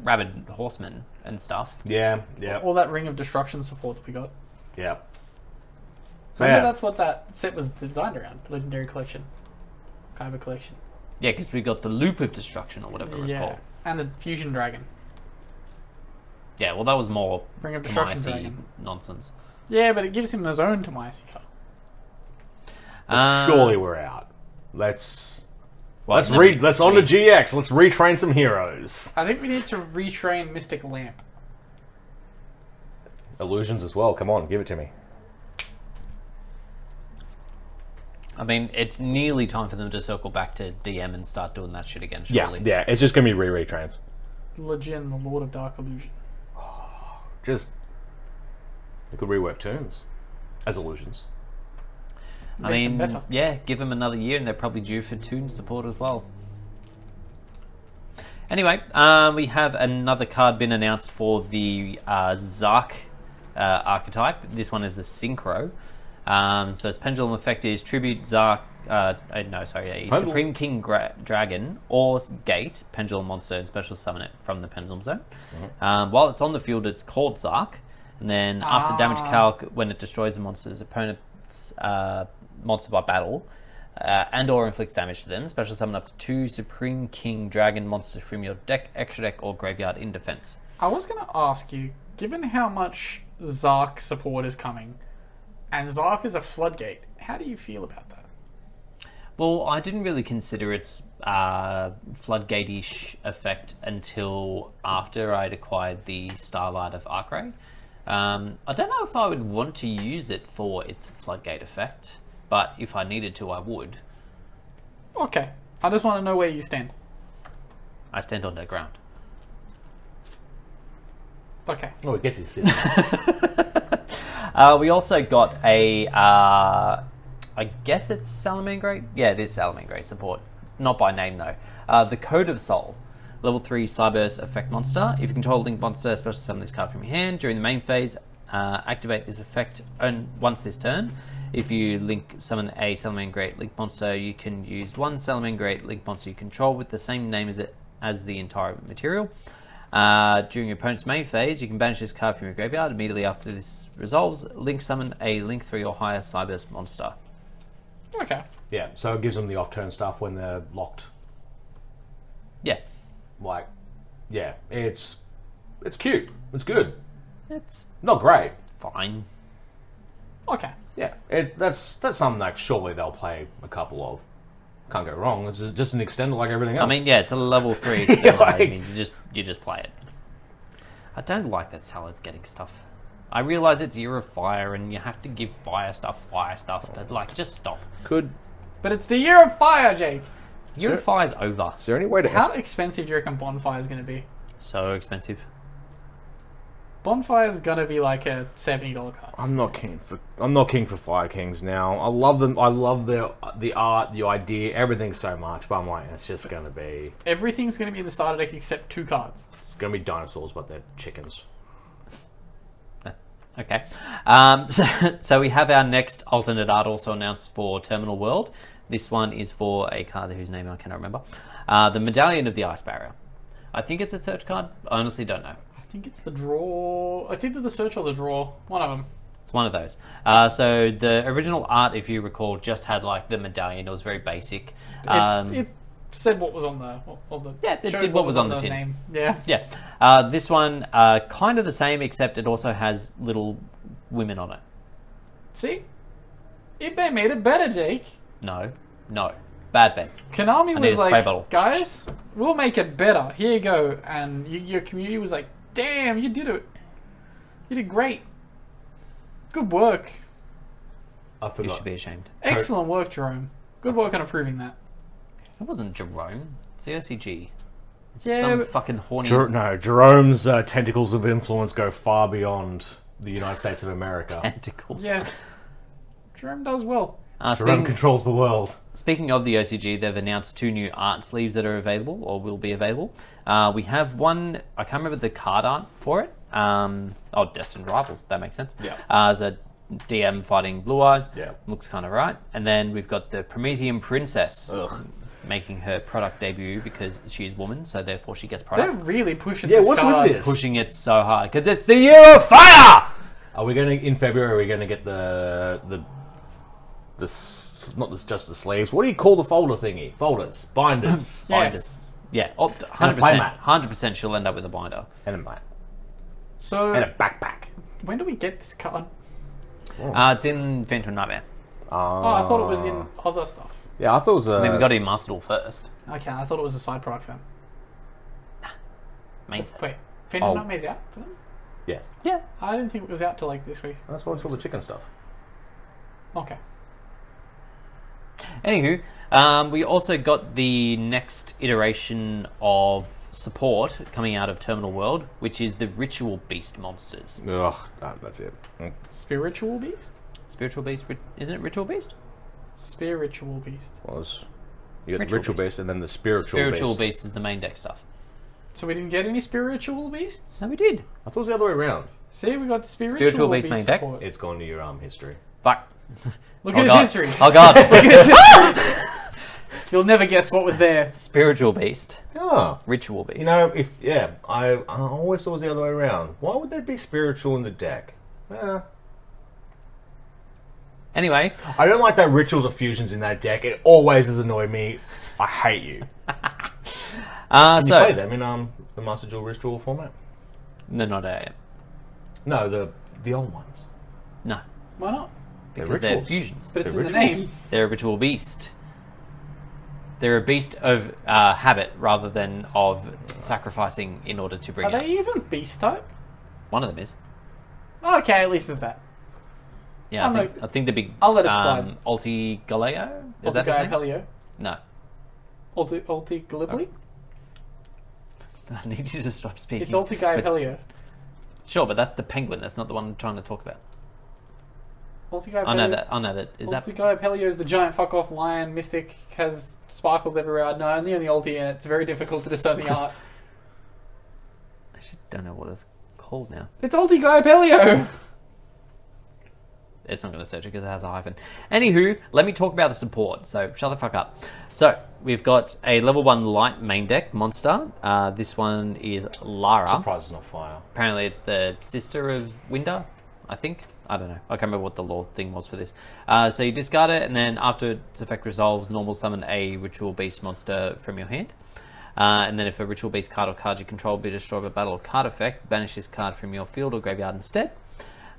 Speaker 1: Rabid Horseman and stuff.
Speaker 2: Yeah, yeah,
Speaker 3: All that Ring of Destruction support that we got.
Speaker 2: yeah.
Speaker 3: So
Speaker 2: Yeah.
Speaker 3: maybe that's what that set was designed around. Legendary Collection. Kaiba Collection.
Speaker 1: Yeah, because we got the Loop of Destruction or whatever it was
Speaker 3: Yeah.
Speaker 1: called.
Speaker 3: And the Fusion Dragon.
Speaker 1: Yeah, well, that was more
Speaker 3: Ring of Destruction
Speaker 1: Tomasi
Speaker 3: Dragon.
Speaker 1: nonsense.
Speaker 3: Yeah, but it gives him his own Tomasi card.
Speaker 2: Surely we're out. Let's
Speaker 1: Well,
Speaker 2: on to GX. Let's retrain some heroes.
Speaker 3: I think we need to retrain Mystic Lamp.
Speaker 2: Illusions as well. Come on, give it to me.
Speaker 1: I mean, it's nearly time for them to circle back to DM and start doing that shit again,
Speaker 2: Yeah,
Speaker 1: surely.
Speaker 2: yeah. It's just gonna be retrains.
Speaker 3: Legion, the Lord of Dark Illusion.
Speaker 2: Just they could rework tunes as illusions.
Speaker 1: I mean, yeah, give them another year and they're probably due for Toon support as well. Anyway, we have another card been announced for the Zark archetype. This one is the Synchro. So its pendulum effect is tribute Zark, Supreme King Dragon or Gate, pendulum monster, and special summon it from the pendulum zone. While it's on the field, it's called Zark. And then after damage calc, when it destroys a monster's opponent's monster by battle, and or inflicts damage to them, special summon up to 2 Supreme King Dragon monsters from your deck, extra deck, or graveyard in defense.
Speaker 3: I was going to ask you, given how much Zark support is coming, and Zark is a floodgate, how do you feel about that?
Speaker 1: Well, I didn't really consider its floodgate-ish effect until after I'd acquired the Starlight of Arcray. I don't know if I would want to use it for its floodgate effect, but if I needed to, I would.
Speaker 3: Okay. I just want to know where you stand.
Speaker 1: I stand on the ground.
Speaker 3: Okay.
Speaker 2: Oh, it gets his sit.
Speaker 1: We also got a, I guess it's Salamangreat? Yeah, it is Salamangreat support. Not by name, though. The Code of Soul. Level 3 Cyberse effect monster. If you control a link monster, special summon this card from your hand. During the main phase, activate this effect once this turn. If you link summon a Salamangreat link monster, you can use one Salamangreat link monster you control with the same name as the entire material. During your opponent's main phase, you can banish this card from your graveyard. Immediately after this resolves, link summon a link 3 or higher Cyberse monster.
Speaker 3: Okay.
Speaker 2: Yeah, so it gives them the off-turn stuff when they're locked.
Speaker 1: Yeah.
Speaker 2: Like, yeah, it's cute. It's good.
Speaker 1: It's
Speaker 2: not great.
Speaker 1: Fine.
Speaker 3: Okay.
Speaker 2: Yeah, that's something that surely they'll play a couple of. Can't go wrong. It's just an extender like everything else.
Speaker 1: I mean, yeah, it's a level 3 extender. I mean, you just play it. I don't like that Salad's getting stuff. I realise it's Year of Fire and you have to give fire stuff, but like, just stop.
Speaker 3: But it's the Year of Fire, Jake.
Speaker 1: Year of Fire's over.
Speaker 2: Is there any way to...
Speaker 3: How expensive do you reckon Bonfire is going to be?
Speaker 1: So expensive.
Speaker 3: Bonfire is going to be like a $70 card.
Speaker 2: I'm not keen for Fire Kings now. I love them. I love the art, the idea, everything so much. But I'm like, it's just going to be...
Speaker 3: Everything's going to be in the starter deck except 2 cards.
Speaker 2: It's going to be dinosaurs, but they're chickens.
Speaker 1: Okay. So we have our next alternate art also announced for Terminal World. This one is for a card whose name I cannot remember. The Medallion of the Ice Barrier. I think it's a search card. I honestly don't know.
Speaker 3: I think it's the draw. It's either the search or the draw. One of them.
Speaker 1: It's one of those. So the original art, if you recall, just had like the medallion. It was very basic.
Speaker 3: It said what was on the...
Speaker 1: Yeah, it did what was on the tin.
Speaker 3: Name. Yeah.
Speaker 1: Yeah. This one, kind of the same, except it also has little women on it.
Speaker 3: See? If they made it better, Jake.
Speaker 1: No. Bad bet.
Speaker 3: Konami was like, guys, we'll make it better. Here you go. And your community was like, damn, you did it. You did great. Good work.
Speaker 2: I forgot.
Speaker 1: You should be ashamed.
Speaker 3: Excellent work, Jerome. Good work on approving that.
Speaker 1: It wasn't Jerome. It's the OCG. It's
Speaker 3: Yeah,
Speaker 1: some
Speaker 3: but-
Speaker 1: fucking horny...
Speaker 2: Jerome's tentacles of influence go far beyond the United States of America.
Speaker 1: tentacles.
Speaker 3: Yeah. Jerome does well.
Speaker 2: Jerome controls the world.
Speaker 1: Speaking of the OCG, they've announced 2 new art sleeves that are available, or will be available. We have one, I can't remember the card art for it. Destined Rivals, that makes sense.
Speaker 2: Yeah.
Speaker 1: As a DM fighting Blue Eyes.
Speaker 2: Yeah.
Speaker 1: Looks kind of right. And then we've got the Promethean Princess.
Speaker 2: Ugh.
Speaker 1: Making her product debut because she's woman, so therefore she gets
Speaker 3: They're
Speaker 1: product.
Speaker 3: really pushing
Speaker 2: Yeah,
Speaker 3: this
Speaker 2: what's
Speaker 3: card.
Speaker 2: with this?
Speaker 1: Pushing it so hard, because it's the Year of Fire!
Speaker 2: Are we going to, in February, are we going to get just the sleeves? What do you call the folder thingy? Folders. Binders.
Speaker 3: Yes.
Speaker 1: Yeah,
Speaker 2: And a
Speaker 1: 100%.
Speaker 2: playmat.
Speaker 1: 100% she'll end up with a binder.
Speaker 2: And a mat.
Speaker 3: So,
Speaker 2: And a backpack.
Speaker 3: when do we get this card?
Speaker 1: It's in Phantom Nightmare.
Speaker 3: Oh, I thought it was in other stuff.
Speaker 2: Yeah, I thought it was
Speaker 1: I mean, we got it in Master Duel first.
Speaker 3: Okay, I thought it was a side product for them.
Speaker 1: Main set.
Speaker 3: Wait, Phantom
Speaker 2: Oh.
Speaker 3: Nightmare's out for them?
Speaker 2: Yes.
Speaker 1: Yeah.
Speaker 3: I didn't think it was out till like this week.
Speaker 2: That's why it's all the chicken stuff.
Speaker 3: Okay.
Speaker 1: Anywho, we also got the next iteration of support coming out of Terminal World, which is the Ritual Beast monsters.
Speaker 2: Ugh, that's it.
Speaker 3: Spiritual Beast?
Speaker 1: Spiritual Beast, isn't it Ritual Beast?
Speaker 3: Spiritual Beast.
Speaker 2: You got the Ritual Beast and then the Spiritual
Speaker 1: Beast is the main deck stuff.
Speaker 3: So we didn't get any Spiritual Beasts?
Speaker 1: No, we did.
Speaker 2: I thought it was the other way around.
Speaker 3: See, we got Spiritual
Speaker 1: Beast main deck.
Speaker 3: support.
Speaker 2: It's gone to your history.
Speaker 1: Fuck.
Speaker 3: Look at his
Speaker 1: God.
Speaker 3: history.
Speaker 1: Oh god.
Speaker 3: Look at his history. You'll never guess what was there.
Speaker 1: Spiritual Beast.
Speaker 2: Oh.
Speaker 1: Ritual Beast.
Speaker 2: You know, I always thought it was the other way around. Why would there be spiritual in the deck?
Speaker 1: Anyway.
Speaker 2: I don't like that rituals or fusions in that deck. It always has annoyed me. I hate you. You play them in the Master Duel Ritual format?
Speaker 1: No, not AM.
Speaker 2: No, the old ones.
Speaker 1: No.
Speaker 3: Why not?
Speaker 1: Because they're fusions.
Speaker 3: But it's
Speaker 2: They're
Speaker 3: in the
Speaker 2: rituals.
Speaker 3: name.
Speaker 1: They're a ritual beast. They're a beast of habit rather than of sacrificing in order to bring
Speaker 3: Are
Speaker 1: out.
Speaker 3: they even beast type?
Speaker 1: One of them is.
Speaker 3: Okay, at least it's that.
Speaker 1: Yeah, I think the big.
Speaker 3: I'll let it slide.
Speaker 1: Ulti Galeo? Is that his name?
Speaker 3: Pelio.
Speaker 1: No.
Speaker 3: Ulti Galibli?
Speaker 1: I need you to stop speaking.
Speaker 3: It's Ulti Pelio.
Speaker 1: Sure, but that's the penguin. That's not the one I'm trying to talk about.
Speaker 3: Ulti Pelio.
Speaker 1: I know that. Is that?
Speaker 3: Ulti Pelio is the giant fuck off lion mystic, has sparkles everywhere. No, only on the ulti, and it's very difficult to discern the art.
Speaker 1: I actually don't know what it's called now.
Speaker 3: It's Ulti Pelio!
Speaker 1: It's not going to search it because it has a hyphen. Anywho, let me talk about the support. So, shut the fuck up. So, we've got a level 1 light main deck monster. This one is Lara.
Speaker 2: Surprised it's not fire.
Speaker 1: Apparently it's the sister of Winder, I think. I don't know. I can't remember what the lore thing was for this. So you discard it, and then after its effect resolves, normal summon a Ritual Beast monster from your hand. And then if a Ritual Beast card or card you control be destroyed by battle or card effect, banish this card from your field or graveyard instead.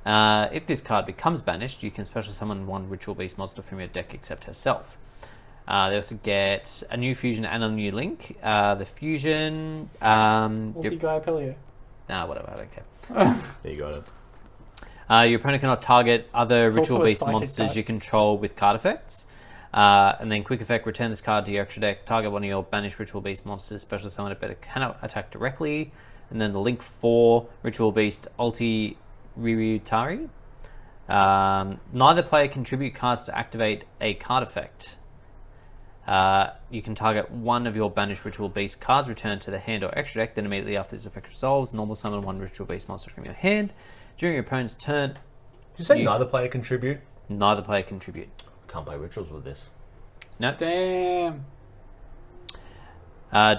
Speaker 1: If this card becomes banished, you can special summon one Ritual Beast monster from your deck except herself. They also get a new fusion and a new link. The fusion...
Speaker 3: Ulti Pelio.
Speaker 1: Nah, whatever, I don't care.
Speaker 2: There you got it.
Speaker 1: Your opponent cannot target other
Speaker 3: It's
Speaker 1: Ritual
Speaker 3: also a
Speaker 1: Beast
Speaker 3: psychic
Speaker 1: monsters
Speaker 3: type.
Speaker 1: you control with card effects. And then quick effect, return this card to your extra deck, target one of your banished Ritual Beast monsters, special summon it, but it cannot attack directly. And then the link 4, Ritual Beast Ulti Ryutari. Neither player can tribute cards to activate a card effect. You can target one of your banished Ritual Beast cards, return to the hand or extra deck, then immediately after this effect resolves, normal summon one Ritual Beast monster from your hand. During your opponent's turn...
Speaker 2: Did you say neither player contribute?
Speaker 1: Neither player contribute.
Speaker 2: Can't play rituals with this.
Speaker 1: No.
Speaker 3: Damn.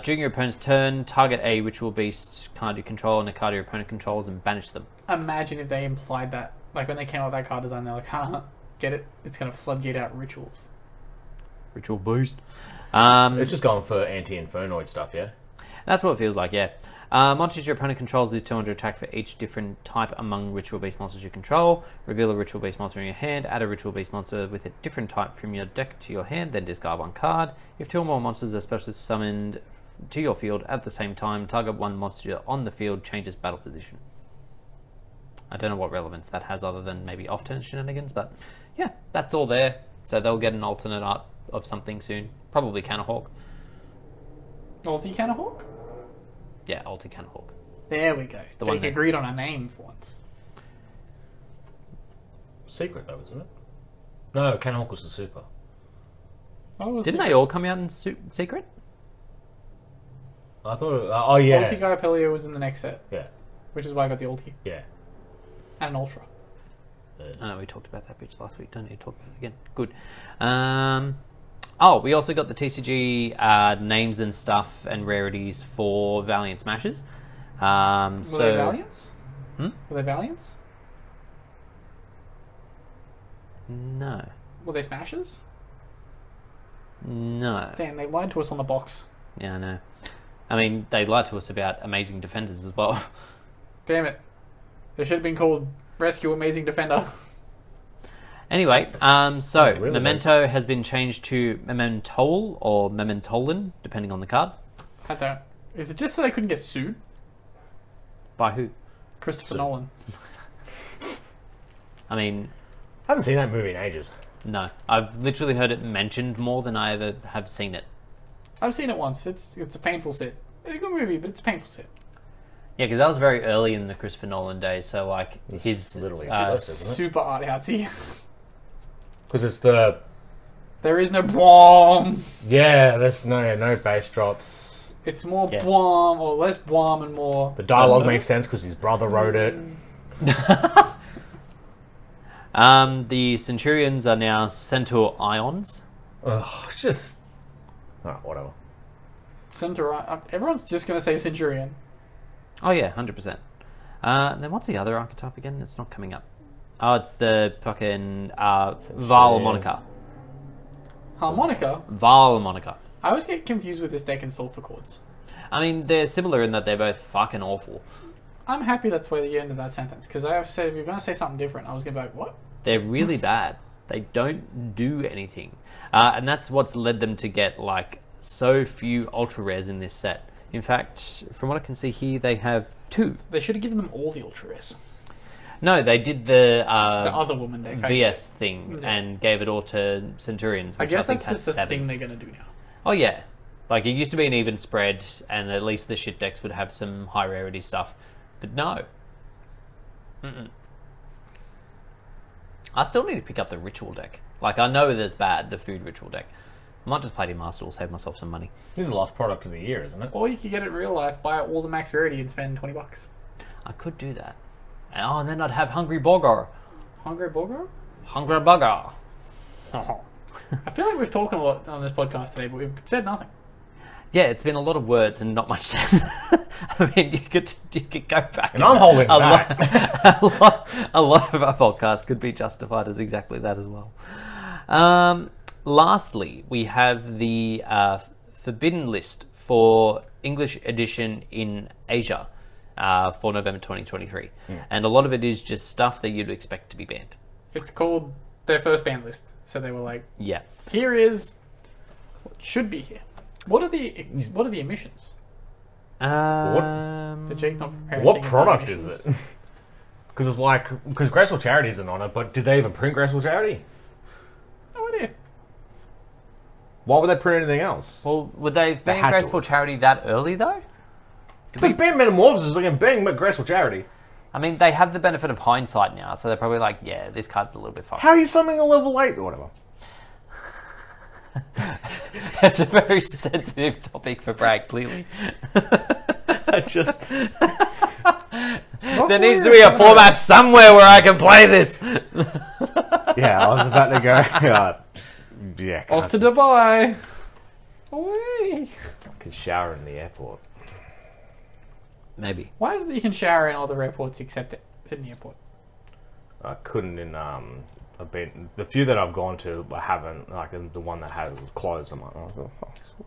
Speaker 1: During your opponent's turn, target a Ritual Beast card you control and a card your opponent controls and banish them.
Speaker 3: Imagine if they implied that. Like when they came out with that card design, they're like, haha, get it? It's going to floodgate out rituals.
Speaker 1: Ritual Boost.
Speaker 2: It's just going for anti-infernoid stuff, yeah?
Speaker 1: That's what it feels like, yeah. Monsters your opponent controls lose 200 attack for each different type among Ritual Beast monsters you control. Reveal a Ritual Beast monster in your hand. Add a Ritual Beast monster with a different type from your deck to your hand, then discard one card. If 2 or more monsters are specially summoned to your field at the same time, target one monster on the field changes battle position. I don't know what relevance that has other than maybe off-turn shenanigans, but yeah, that's all there. So they'll get an alternate art of something soon. Probably Canahawk.
Speaker 3: Ulti Canahawk?
Speaker 1: Yeah, Ulti Canahawk.
Speaker 3: There we go.
Speaker 1: The one
Speaker 3: Jake
Speaker 1: that-
Speaker 3: agreed on a name for once.
Speaker 2: Secret though, isn't it? No, Canhawk was the super.
Speaker 1: Didn't they all come out in secret?
Speaker 2: I thought. Oh yeah.
Speaker 3: Ulti Pelio was in the next set,
Speaker 2: Yeah.
Speaker 3: which is why I got the ulti.
Speaker 2: Yeah.
Speaker 3: And an ultra.
Speaker 1: I know we talked about that bitch last week. Don't need to talk about it again. Good. Oh, we also got the TCG names and stuff and rarities for Valiant Smashes.
Speaker 3: Were they Valiants?
Speaker 1: Hmm?
Speaker 3: Were they Valiants?
Speaker 1: No.
Speaker 3: Were they Smashes?
Speaker 1: No.
Speaker 3: Damn, they lied to us on the box.
Speaker 1: Yeah, I know. I mean, they lied to us about Amazing Defenders as well.
Speaker 3: Damn it. They should have been called Rescue Amazing Defender.
Speaker 1: Anyway, so
Speaker 2: really?
Speaker 1: Memento has been changed to Mementol or Mementolan, depending on the card.
Speaker 3: I don't. Is it just so they couldn't get sued?
Speaker 1: By who?
Speaker 3: Christopher Nolan.
Speaker 1: I mean,
Speaker 2: I haven't seen that movie in ages.
Speaker 1: no. I've literally heard it mentioned more than I ever have seen it.
Speaker 3: I've seen it once. It's a painful sit. It's a good movie, but it's a painful set.
Speaker 1: Yeah, because that was very early in the Christopher Nolan days, so like his
Speaker 2: literally first, isn't it?
Speaker 3: Super art artsy.
Speaker 2: Because it's the...
Speaker 3: There is no bomb.
Speaker 2: Yeah, there's no bass drops.
Speaker 3: It's more bomb or less bomb and more.
Speaker 2: The dialogue makes sense because his brother wrote it.
Speaker 1: The Centurions are now Centaur Ions.
Speaker 2: Ugh, just... Oh, whatever.
Speaker 3: Everyone's just going to say Centurion.
Speaker 1: Oh yeah, 100%. Then what's the other archetype again? It's not coming up. Oh, it's the fucking Harmonica.
Speaker 3: Harmonica?
Speaker 1: Harmonica.
Speaker 3: I always get confused with this deck and Sulfur Chords.
Speaker 1: I mean, they're similar in that they're both fucking awful.
Speaker 3: I'm happy that's where you ended that sentence, because I have said if you're going to say something different, I was going to be like, what?
Speaker 1: They're really bad. They don't do anything. And that's what's led them to get, like, so few ultra rares in this set. In fact, from what I can see here, they have 2.
Speaker 3: They should have given them all the ultra rares.
Speaker 1: No, they did the
Speaker 3: other woman deck.
Speaker 1: VS thing and gave it all to Centurions, which
Speaker 3: I guess
Speaker 1: think
Speaker 3: that's
Speaker 1: has
Speaker 3: just the
Speaker 1: 7.
Speaker 3: thing they're going to do now.
Speaker 1: Oh yeah, like it used to be an even spread, and at least the shit decks would have some high rarity stuff. But no. I still need to pick up the ritual deck. Like I know that's bad, the food ritual deck. I might just play it in Master Duel, save myself some money.
Speaker 2: This is the last product of the year, isn't it?
Speaker 3: Or you could get it in real life, buy all the max rarity and spend $20.
Speaker 1: I could do that. And then I'd have Hungry Bogger.
Speaker 3: Hungry Burger?
Speaker 1: Hungry Bugger.
Speaker 3: I feel like we've talked a lot on this podcast today, but we've said nothing.
Speaker 1: Yeah, it's been a lot of words and not much said. I mean, you could go back.
Speaker 2: And I'm holding back.
Speaker 1: A lot of our podcasts could be justified as exactly that as well. Lastly, we have the Forbidden List for English edition in Asia for November 2023. And a lot of it is just stuff that you'd expect to be banned.
Speaker 3: It's called their first ban list. So they were like,
Speaker 1: yeah,
Speaker 3: here is what should be here. What are the emissions? The Jake not prepared
Speaker 2: What
Speaker 3: thing about
Speaker 2: product is
Speaker 3: emissions.
Speaker 2: it? Because it's like... Because Graceful Charity isn't on it, but did they even print Graceful Charity?
Speaker 3: No idea.
Speaker 2: Why would they print anything else?
Speaker 1: Well, would they ban
Speaker 2: had to.
Speaker 1: Graceful Charity that early though?
Speaker 2: They banned Metamorphosis, they can bang Graceful Charity.
Speaker 1: I mean, they have the benefit of hindsight now, so they're probably like, yeah, this card's a little bit fucked.
Speaker 2: How are you summoning a level 8 or whatever?
Speaker 1: It's a very sensitive topic for Brad, clearly.
Speaker 2: I just...
Speaker 1: There needs to be a format somewhere where I can play this.
Speaker 2: Yeah, I was about to go... yeah,
Speaker 3: Off to Dubai. Away.
Speaker 2: I can shower in the airport.
Speaker 1: Maybe.
Speaker 3: Why is it that you can shower in all the airports except Sydney Airport?
Speaker 2: I couldn't in... I've been... The few that I've gone to, I haven't. Like, the one that has closed, I'm like, oh,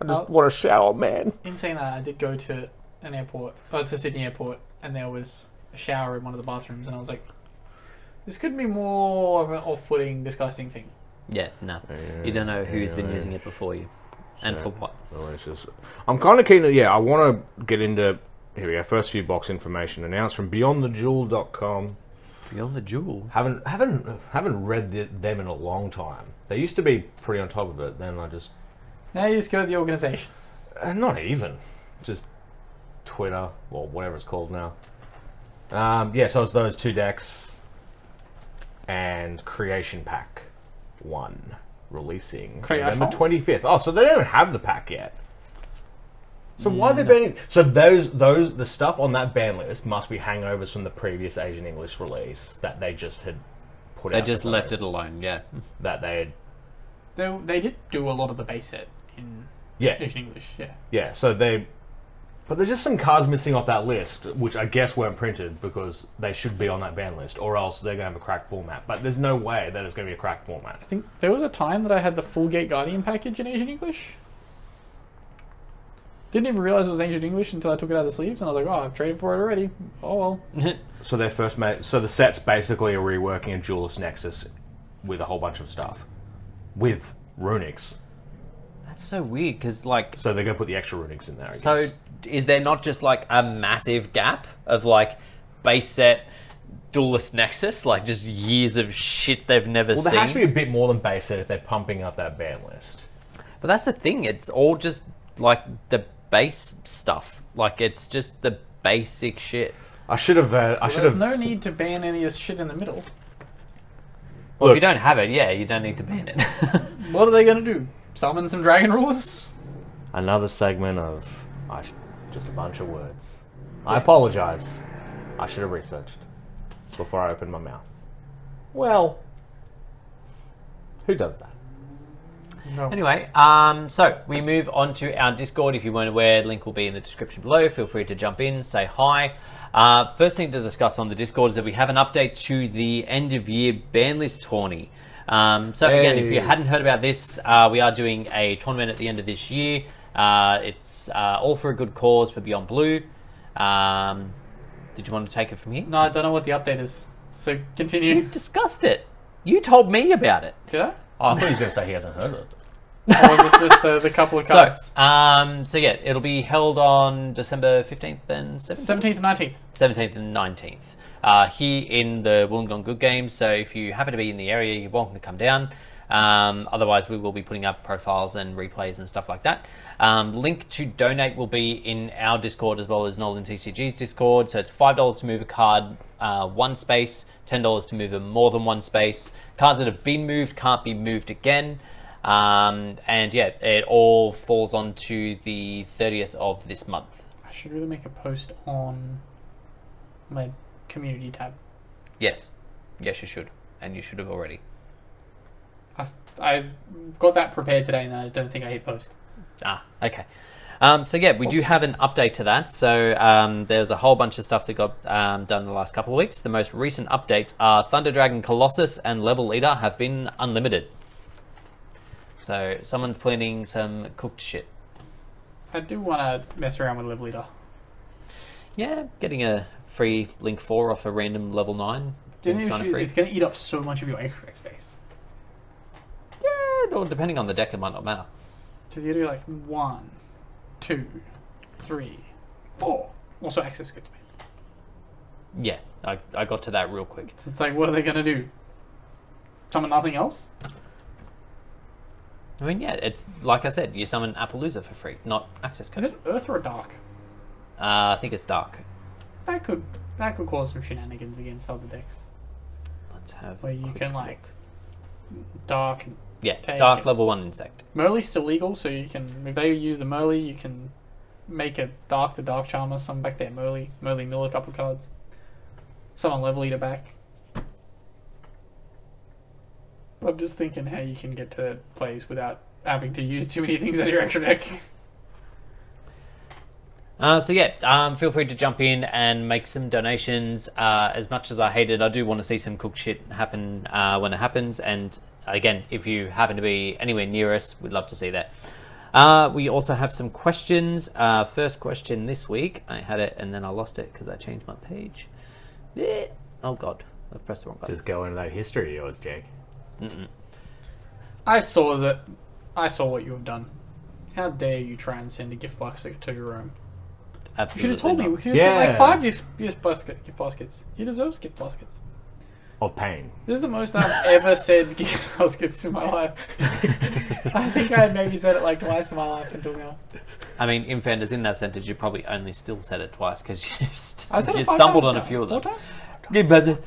Speaker 2: I just want to shower, man.
Speaker 3: In saying that, I did go to an airport, to Sydney Airport, and there was a shower in one of the bathrooms, and I was like, this could be more of an off-putting, disgusting thing.
Speaker 1: Yeah, no. You don't know who's been using it before you. And for what.
Speaker 2: Well, it's just, I'm kind of keen to... Yeah, I want to get into... Here we go, first few box information announced from BeyondTheJewel.com.
Speaker 1: Beyond the Jewel?
Speaker 2: Haven't read them in a long time. They used to be pretty on top of it, then I just...
Speaker 3: Now you just go to the organisation.
Speaker 2: Not even. Just Twitter, or whatever it's called now. Yeah, so it's those 2 decks. And Creation Pack 1. Releasing November 25th. Oh, so they don't have the pack yet. So why are they banning... So the stuff on that ban list must be hangovers from the previous Asian English release that they just had put out.
Speaker 1: They just left it alone, yeah.
Speaker 2: That they had...
Speaker 3: They did do a lot of the base set in Asian English, yeah.
Speaker 2: Yeah, so they... But there's just some cards missing off that list, which I guess weren't printed because they should be on that ban list, or else they're going to have a cracked format. But there's no way that it's going to be a cracked format.
Speaker 3: I think there was a time that I had the full Gate Guardian package in Asian English. Didn't even realize it was Ancient English until I took it out of the sleeves, and I was like, oh, I've traded for it already. Oh, well.
Speaker 2: So they first made... So the set's basically a reworking of Duelist Nexus with a whole bunch of stuff. With runics.
Speaker 1: That's so weird, because, like...
Speaker 2: So they're going to put the extra runics in there, I guess.
Speaker 1: So is there not just, like, a massive gap of, like, base set Duelist Nexus? Like, just years of shit they've never seen?
Speaker 2: Well, there has to be a bit more than base set if they're pumping up that ban list.
Speaker 1: But that's the thing. It's all just, like, the base stuff. Like, it's just the basic shit.
Speaker 2: I should have.
Speaker 3: There's no need to ban any of this shit in the middle.
Speaker 1: Well,
Speaker 2: Look.
Speaker 1: if you don't have it, yeah, you don't need to ban it.
Speaker 3: What are they going to do? Summon some dragon rulers?
Speaker 2: Another segment of just a bunch of words. I apologize. I should have researched before I opened my mouth. Well, who does that?
Speaker 3: No.
Speaker 1: Anyway, so we move on to our Discord. If you weren't aware, link will be in the description below. Feel free to jump in, say hi. First thing to discuss on the Discord is that we have an update to the end of year ban list tourney. Again, if you hadn't heard about this, we are doing a tournament at the end of this year. It's all for a good cause for Beyond Blue. Did you want to take it from here?
Speaker 3: No, I don't know what the update is. So continue.
Speaker 1: You discussed it. You told me about it.
Speaker 3: Did I?
Speaker 2: Oh, I thought he was going to say he hasn't heard of it.
Speaker 3: Or was it just the couple of cards?
Speaker 1: So yeah, it'll be held on December 15th and 17th?
Speaker 3: 17th and 19th.
Speaker 1: 17th and 19th. Here in the Wollongong Good Games, so if you happen to be in the area, you're welcome to come down. Otherwise, we will be putting up profiles and replays and stuff like that. Link to donate will be in our Discord as well as NolanTCG's Discord. So it's $5 to move a card one space, $10 to move it more than one space. Cards that have been moved can't be moved again. And yeah, it all falls onto the 30th of this month.
Speaker 3: I should really make a post on my community tab.
Speaker 1: Yes. Yes, you should. And you should have already.
Speaker 3: I got that prepared today and I don't think I hit post.
Speaker 1: Ah, okay. So yeah, we do have an update to that. So there's a whole bunch of stuff that got done in the last couple of weeks. The most recent updates are Thunder Dragon Colossus and Level Leader have been unlimited. So someone's planning some cooked shit.
Speaker 3: I do want to mess around with Level Leader.
Speaker 1: Yeah, getting a free Link 4 off a random level 9.
Speaker 3: Didn't
Speaker 1: kind of
Speaker 3: you,
Speaker 1: free.
Speaker 3: it's going to eat up so much of your extra deck space.
Speaker 1: Yeah, or depending on the deck, it might not matter.
Speaker 3: Because you do like 1, 2, 3, 4. Also access good.
Speaker 1: Yeah, I got to that real quick.
Speaker 3: So it's like, what are they going to do? Summon nothing else?
Speaker 1: I mean, yeah, it's like I said, you summon Appaloosa for free, not access
Speaker 3: Is
Speaker 1: code.
Speaker 3: it Earth or Dark?
Speaker 1: I think it's Dark.
Speaker 3: That could cause some shenanigans against other decks.
Speaker 1: Let's have
Speaker 3: Where you can like Dark and
Speaker 1: yeah,
Speaker 3: take
Speaker 1: Dark
Speaker 3: it.
Speaker 1: level 1 insect.
Speaker 3: Merle's still legal, so you can, if they use the Merle, you can make a Dark the Dark Charmer, summon back their Merle mill a couple cards. Summon Level Eater back. I'm just thinking how you can get to that place without having to use too many things out of your extra deck.
Speaker 1: So yeah, feel free to jump in and make some donations. As much as I hate it, I do want to see some cooked shit happen when it happens. And again, if you happen to be anywhere near us, we'd love to see that. We also have some questions. First question this week, I had it and then I lost it because I changed my page. Oh god, I've pressed the wrong button.
Speaker 2: Just go into that history of yours, Jake.
Speaker 3: I saw what you have done. How dare you try and send a gift basket to Jerome? You
Speaker 1: Absolutely
Speaker 3: should have told me.
Speaker 1: not.
Speaker 3: We could have sent like 5 gift baskets. He deserves gift baskets.
Speaker 2: Of pain.
Speaker 3: This is the most I've ever said gift baskets in my life. I think I had maybe said it like twice in my life until now.
Speaker 1: I mean, in fairness, in that sentence, you probably only still said it twice because you,
Speaker 3: I said
Speaker 1: you
Speaker 3: it 5
Speaker 1: stumbled
Speaker 3: times
Speaker 1: on a
Speaker 3: now.
Speaker 1: few of them.
Speaker 3: 4 times?
Speaker 1: Yeah, but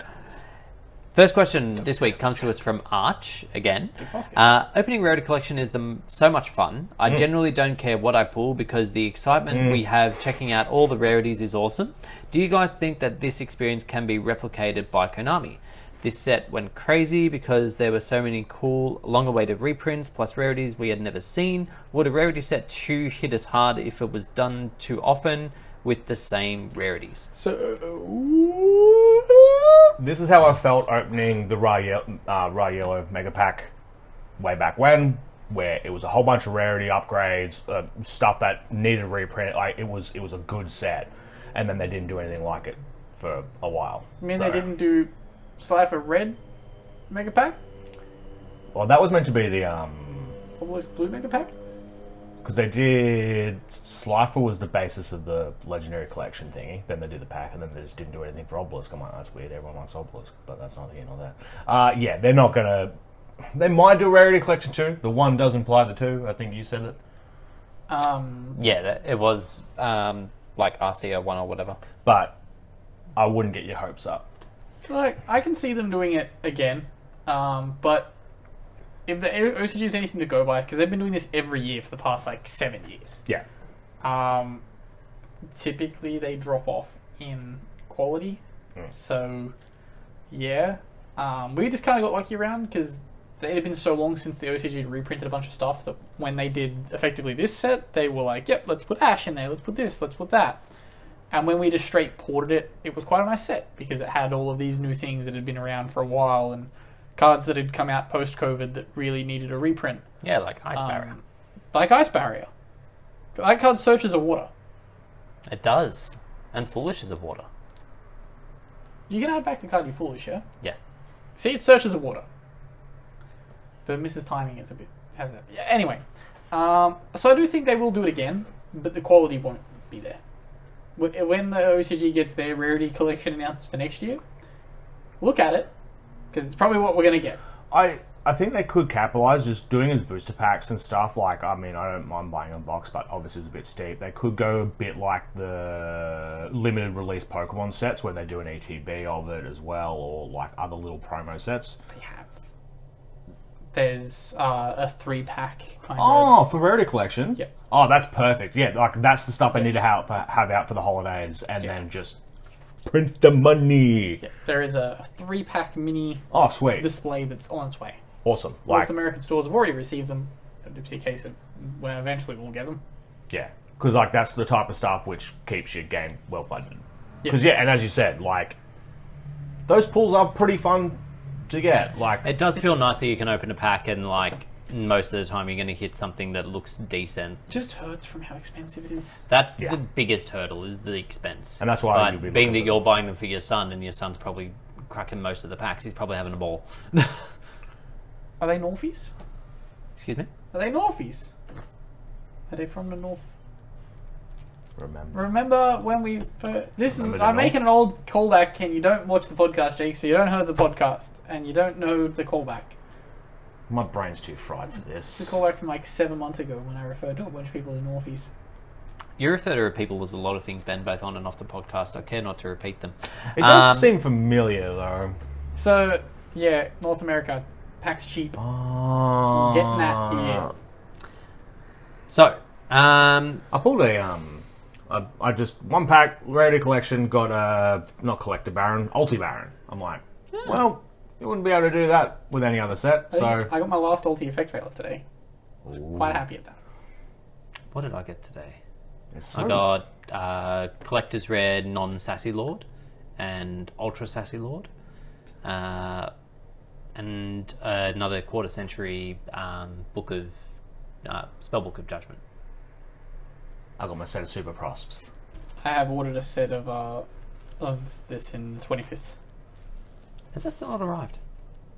Speaker 1: first question this week comes to us from Arch again. Opening Rarity Collection is so much fun. I generally don't care what I pull because the excitement we have checking out all the rarities is awesome. Do you guys think that this experience can be replicated by Konami? This set went crazy because there were so many cool, long-awaited reprints plus rarities we had never seen. Would a rarity set 2 hit as hard if it was done too often with the same rarities?
Speaker 3: So,
Speaker 2: This is how I felt opening the Raw Yellow Mega Pack way back when, where it was a whole bunch of rarity upgrades, stuff that needed reprint. Like it was a good set, and then they didn't do anything like it for a while.
Speaker 3: I mean, they didn't do Slifer Red Mega Pack?
Speaker 2: Well, that was meant to be the
Speaker 3: Obelisk Blue Mega Pack?
Speaker 2: because they did Slifer was the basis of the Legendary Collection thingy. Then they did the pack, and then they just didn't do anything for Obelisk. I'm like, that's weird. Everyone likes Obelisk, but that's not here nor there. Yeah, they're not gonna. They might do a Rarity Collection too. The 1 does imply the 2. I think you said it.
Speaker 1: Yeah, it was like RCO1 or whatever.
Speaker 2: But I wouldn't get your hopes up.
Speaker 3: Like, I can see them doing it again, but if the OCG is anything to go by, because they've been doing this every year for the past like 7 years.
Speaker 2: Yeah.
Speaker 3: Typically they drop off in quality. So, yeah. We just kind of got lucky around because it had been so long since the OCG had reprinted a bunch of stuff that when they did effectively this set, they were like, yep, let's put Ash in there, let's put this, let's put that. And when we just straight ported it, it was quite a nice set because it had all of these new things that had been around for a while and cards that had come out post-COVID that really needed a reprint.
Speaker 1: Yeah, like Ice Barrier.
Speaker 3: Like Ice Barrier. That card searches a water.
Speaker 1: It does. And Foolish is a water.
Speaker 3: You can add back the card you Foolish, yeah?
Speaker 1: Yes.
Speaker 3: See, it searches a water. But Mrs. Timing is a bit... Yeah, anyway. So I do think they will do it again, but the quality won't be there. When the OCG gets their rarity collection announced for next year, look at it, because it's probably what we're going to get.
Speaker 2: I think they could capitalize just doing as booster packs and stuff. Like, I mean, I don't mind buying a box, but obviously it's a bit steep. They could go a bit like the limited release Pokemon sets where they do an ETB of it as well, or like other little promo sets.
Speaker 3: They have. There's a 3-pack kind
Speaker 2: of... for rarity collection?
Speaker 3: Yeah.
Speaker 2: Oh, that's perfect. Yeah, like that's the stuff they need to have out for the holidays and then just print the money.
Speaker 3: Yeah. There is a 3-pack mini
Speaker 2: sweet
Speaker 3: display that's on its way.
Speaker 2: Awesome.
Speaker 3: North American stores have already received them. It's a case of when eventually we'll get them.
Speaker 2: Yeah, because like that's the type of stuff which keeps your game well funded. Because and as you said, like those pulls are pretty fun to get. Like
Speaker 1: it does feel nice that you can open a pack and like most of the time you're going to hit something that looks decent.
Speaker 3: Just hurts from how expensive it is.
Speaker 1: That's the biggest hurdle is the expense.
Speaker 2: And that's why
Speaker 1: you'll be being that you're buying them for your son and your son's probably cracking most of the packs. He's probably having a ball.
Speaker 3: Are they Northies?
Speaker 1: Excuse me?
Speaker 3: Are they Northies? Are they from the North?
Speaker 2: Remember
Speaker 3: when we... I'm making an old callback and you don't watch the podcast, Jake, so you don't hear the podcast and you don't know the callback.
Speaker 2: My brain's too fried for this.
Speaker 3: It's a callback from like 7 months ago when I referred to a bunch of people as Northies.
Speaker 1: You refer to people as a lot of things, Ben, both on and off the podcast. I care not to repeat them.
Speaker 2: It does seem familiar, though.
Speaker 3: So, yeah, North America, packs cheap. That's what I'm getting at here.
Speaker 1: So,
Speaker 2: I pulled I just, 1-pack, rarity collection, got a, not Collector Baron, Ulti Baron. I'm like, well, you wouldn't be able to do that with any other set, so...
Speaker 3: I got my last Ulti Effect Veiler today. Quite happy at that.
Speaker 1: What did I get today?
Speaker 2: So...
Speaker 1: I got Collector's Rare Non-Sassy Lord and Ultra Sassy Lord. And another quarter century book of... Spellbook of Judgment.
Speaker 2: I got my set of Super Prosps.
Speaker 3: I have ordered a set of this in the 25th.
Speaker 1: Has that still not arrived?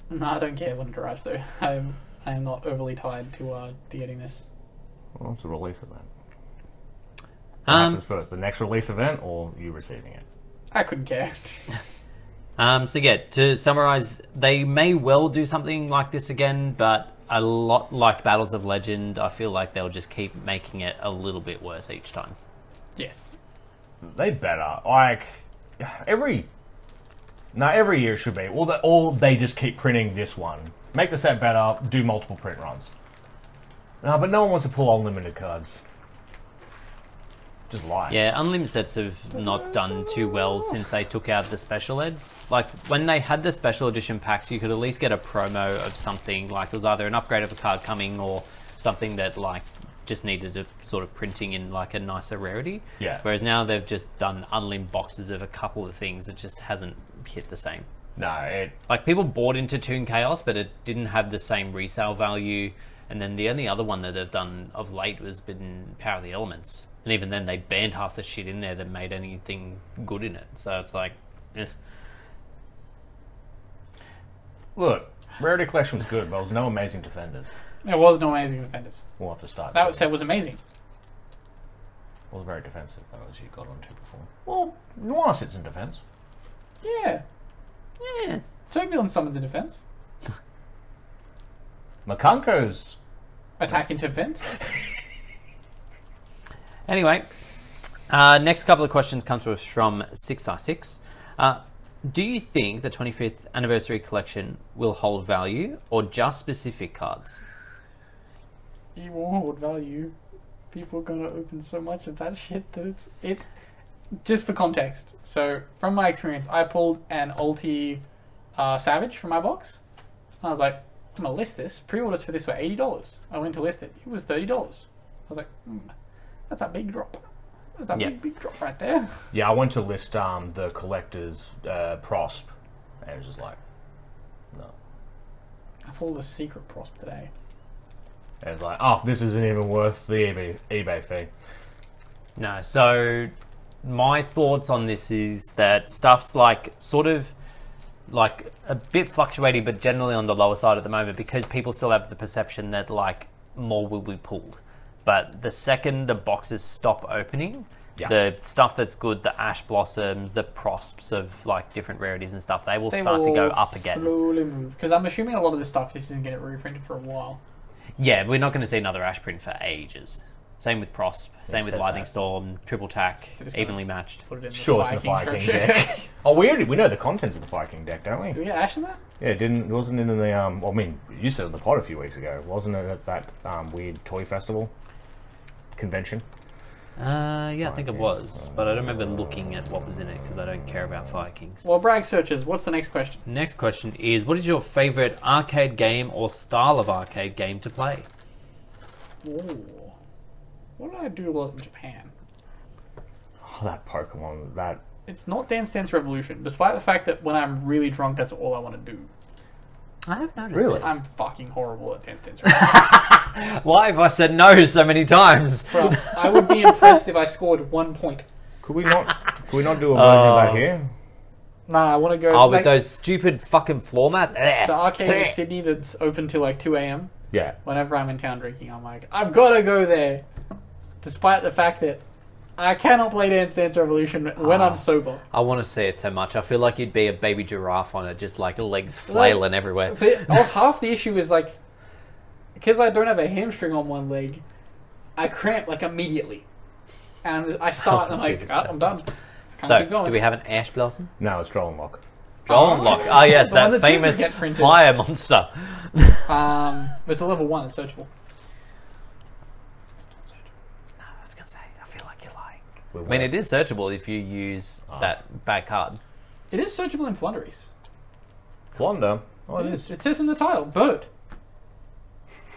Speaker 3: No, I don't care when it arrives though. I am not overly tied to getting this.
Speaker 2: Well, it's a release event. What happens first, the next release event or you receiving it?
Speaker 3: I couldn't care.
Speaker 1: So yeah, to summarize, they may well do something like this again, but a lot like Battles of Legend, I feel like they'll just keep making it a little bit worse each time.
Speaker 3: Yes.
Speaker 2: They better. Like, every year it should be. Or they just keep printing this one. Make the set better, do multiple print runs. No, but no one wants to pull unlimited cards. Just lie.
Speaker 1: Yeah, unlimited sets have not done too well since they took out the special eds. Like, when they had the special edition packs, you could at least get a promo of something. Like, it was either an upgrade of a card coming or something that, like, just needed a sort of printing in, like, a nicer rarity.
Speaker 2: Yeah.
Speaker 1: Whereas now they've just done unlimited boxes of a couple of things. It just hasn't hit the same.
Speaker 2: No,
Speaker 1: Like, people bought into Toon Chaos, but it didn't have the same resale value. And then the only other one that they've done of late has been Power of the Elements. And even then, they banned half the shit in there that made anything good in it. So it's like,
Speaker 2: Look, Rarity Collection was good, but there was no Amazing Defenders.
Speaker 3: There was no Amazing Defenders.
Speaker 2: We'll have to start.
Speaker 3: That set was amazing.
Speaker 2: It was very defensive, though, as you got onto before. Well, Noir sits in defense.
Speaker 3: Yeah.
Speaker 1: yeah.
Speaker 3: Turbulence summons in defense.
Speaker 2: Makanko's...
Speaker 3: Attack into defense.
Speaker 1: Anyway, next couple of questions come to us from 6R6. Do you think the 25th anniversary collection will hold value or just specific cards?
Speaker 3: It won't hold value. People are gonna open so much of that shit that it's just for context. So from my experience, I pulled an Ulti Savage from my box. I was like, I'm gonna list this. Pre-orders for this were $80. I went to list it. It was $30. I was like, that's a big drop. That's a big drop right there.
Speaker 2: Yeah, I went to list the collector's prosp, and it was just like, no.
Speaker 3: I pulled a secret prosp today.
Speaker 2: And it's like, oh, this isn't even worth the eBay fee.
Speaker 1: No, so my thoughts on this is that stuff's like sort of like a bit fluctuating, but generally on the lower side at the moment because people still have the perception that like more will be pulled. But the second the boxes stop opening, the stuff that's good, the ash blossoms, the prosps of like different rarities and stuff, they will start to go up again.
Speaker 3: Slowly move because I'm assuming a lot of this stuff just isn't getting reprinted for a while.
Speaker 1: Yeah, we're not going to see another ash print for ages. Same with Prosp, same with Lightning
Speaker 2: that.
Speaker 1: Storm, triple tack, evenly matched.
Speaker 3: Put it in the
Speaker 2: Sure, it's the Fire King deck. Oh, we know the contents of the Fire King deck, don't we?
Speaker 3: Do we get ash in that?
Speaker 2: Yeah, it wasn't in the well, I mean, you said in the pod a few weeks ago, wasn't it at that weird toy festival convention?
Speaker 1: Yeah, I think it was, but I don't remember looking at what was in it because I don't care about Fire Kings.
Speaker 3: Well, brag searches. What's the next question?
Speaker 1: Next question is, what is your favorite arcade game or style of arcade game to play?
Speaker 3: Ooh. What did I do a lot in Japan?
Speaker 2: Oh, that Pokemon, that...
Speaker 3: It's not Dance Dance Revolution, despite the fact that when I'm really drunk, that's all I want to do.
Speaker 1: I have noticed
Speaker 2: Really?
Speaker 1: this.
Speaker 3: I'm fucking horrible at Dance Dance Revolution.
Speaker 1: Why have I said no so many times?
Speaker 3: Bro, I would be impressed if I scored 1 point.
Speaker 2: Could we not do a version of that here?
Speaker 3: Nah, I want to go...
Speaker 1: Oh, with those stupid fucking floor mats?
Speaker 3: The arcade in Sydney that's open till like 2 a.m.
Speaker 2: Yeah.
Speaker 3: Whenever I'm in town drinking, I'm like, I've got to go there. Despite the fact that I cannot play Dance Dance Revolution when I'm sober.
Speaker 1: I want to see it so much. I feel like you'd be a baby giraffe on it, just like legs flailing everywhere.
Speaker 3: Half the issue is like, because I don't have a hamstring on one leg, I cramp like immediately. And I start and I'm like, I'm done. Can't keep going.
Speaker 1: Do we have an ash blossom?
Speaker 2: No, it's Droll and Lock.
Speaker 1: Droll and Lock. Oh yes,
Speaker 3: The one
Speaker 1: that
Speaker 3: that didn't
Speaker 1: famous
Speaker 3: get printed.
Speaker 1: fire monster.
Speaker 3: It's a level 1, it's searchable.
Speaker 1: I was gonna say, I feel like you're lying. I mean, it is searchable if you use that bad card.
Speaker 3: It is searchable in Flunderies.
Speaker 2: Flounder. Oh,
Speaker 3: It is. It says in the title, bird.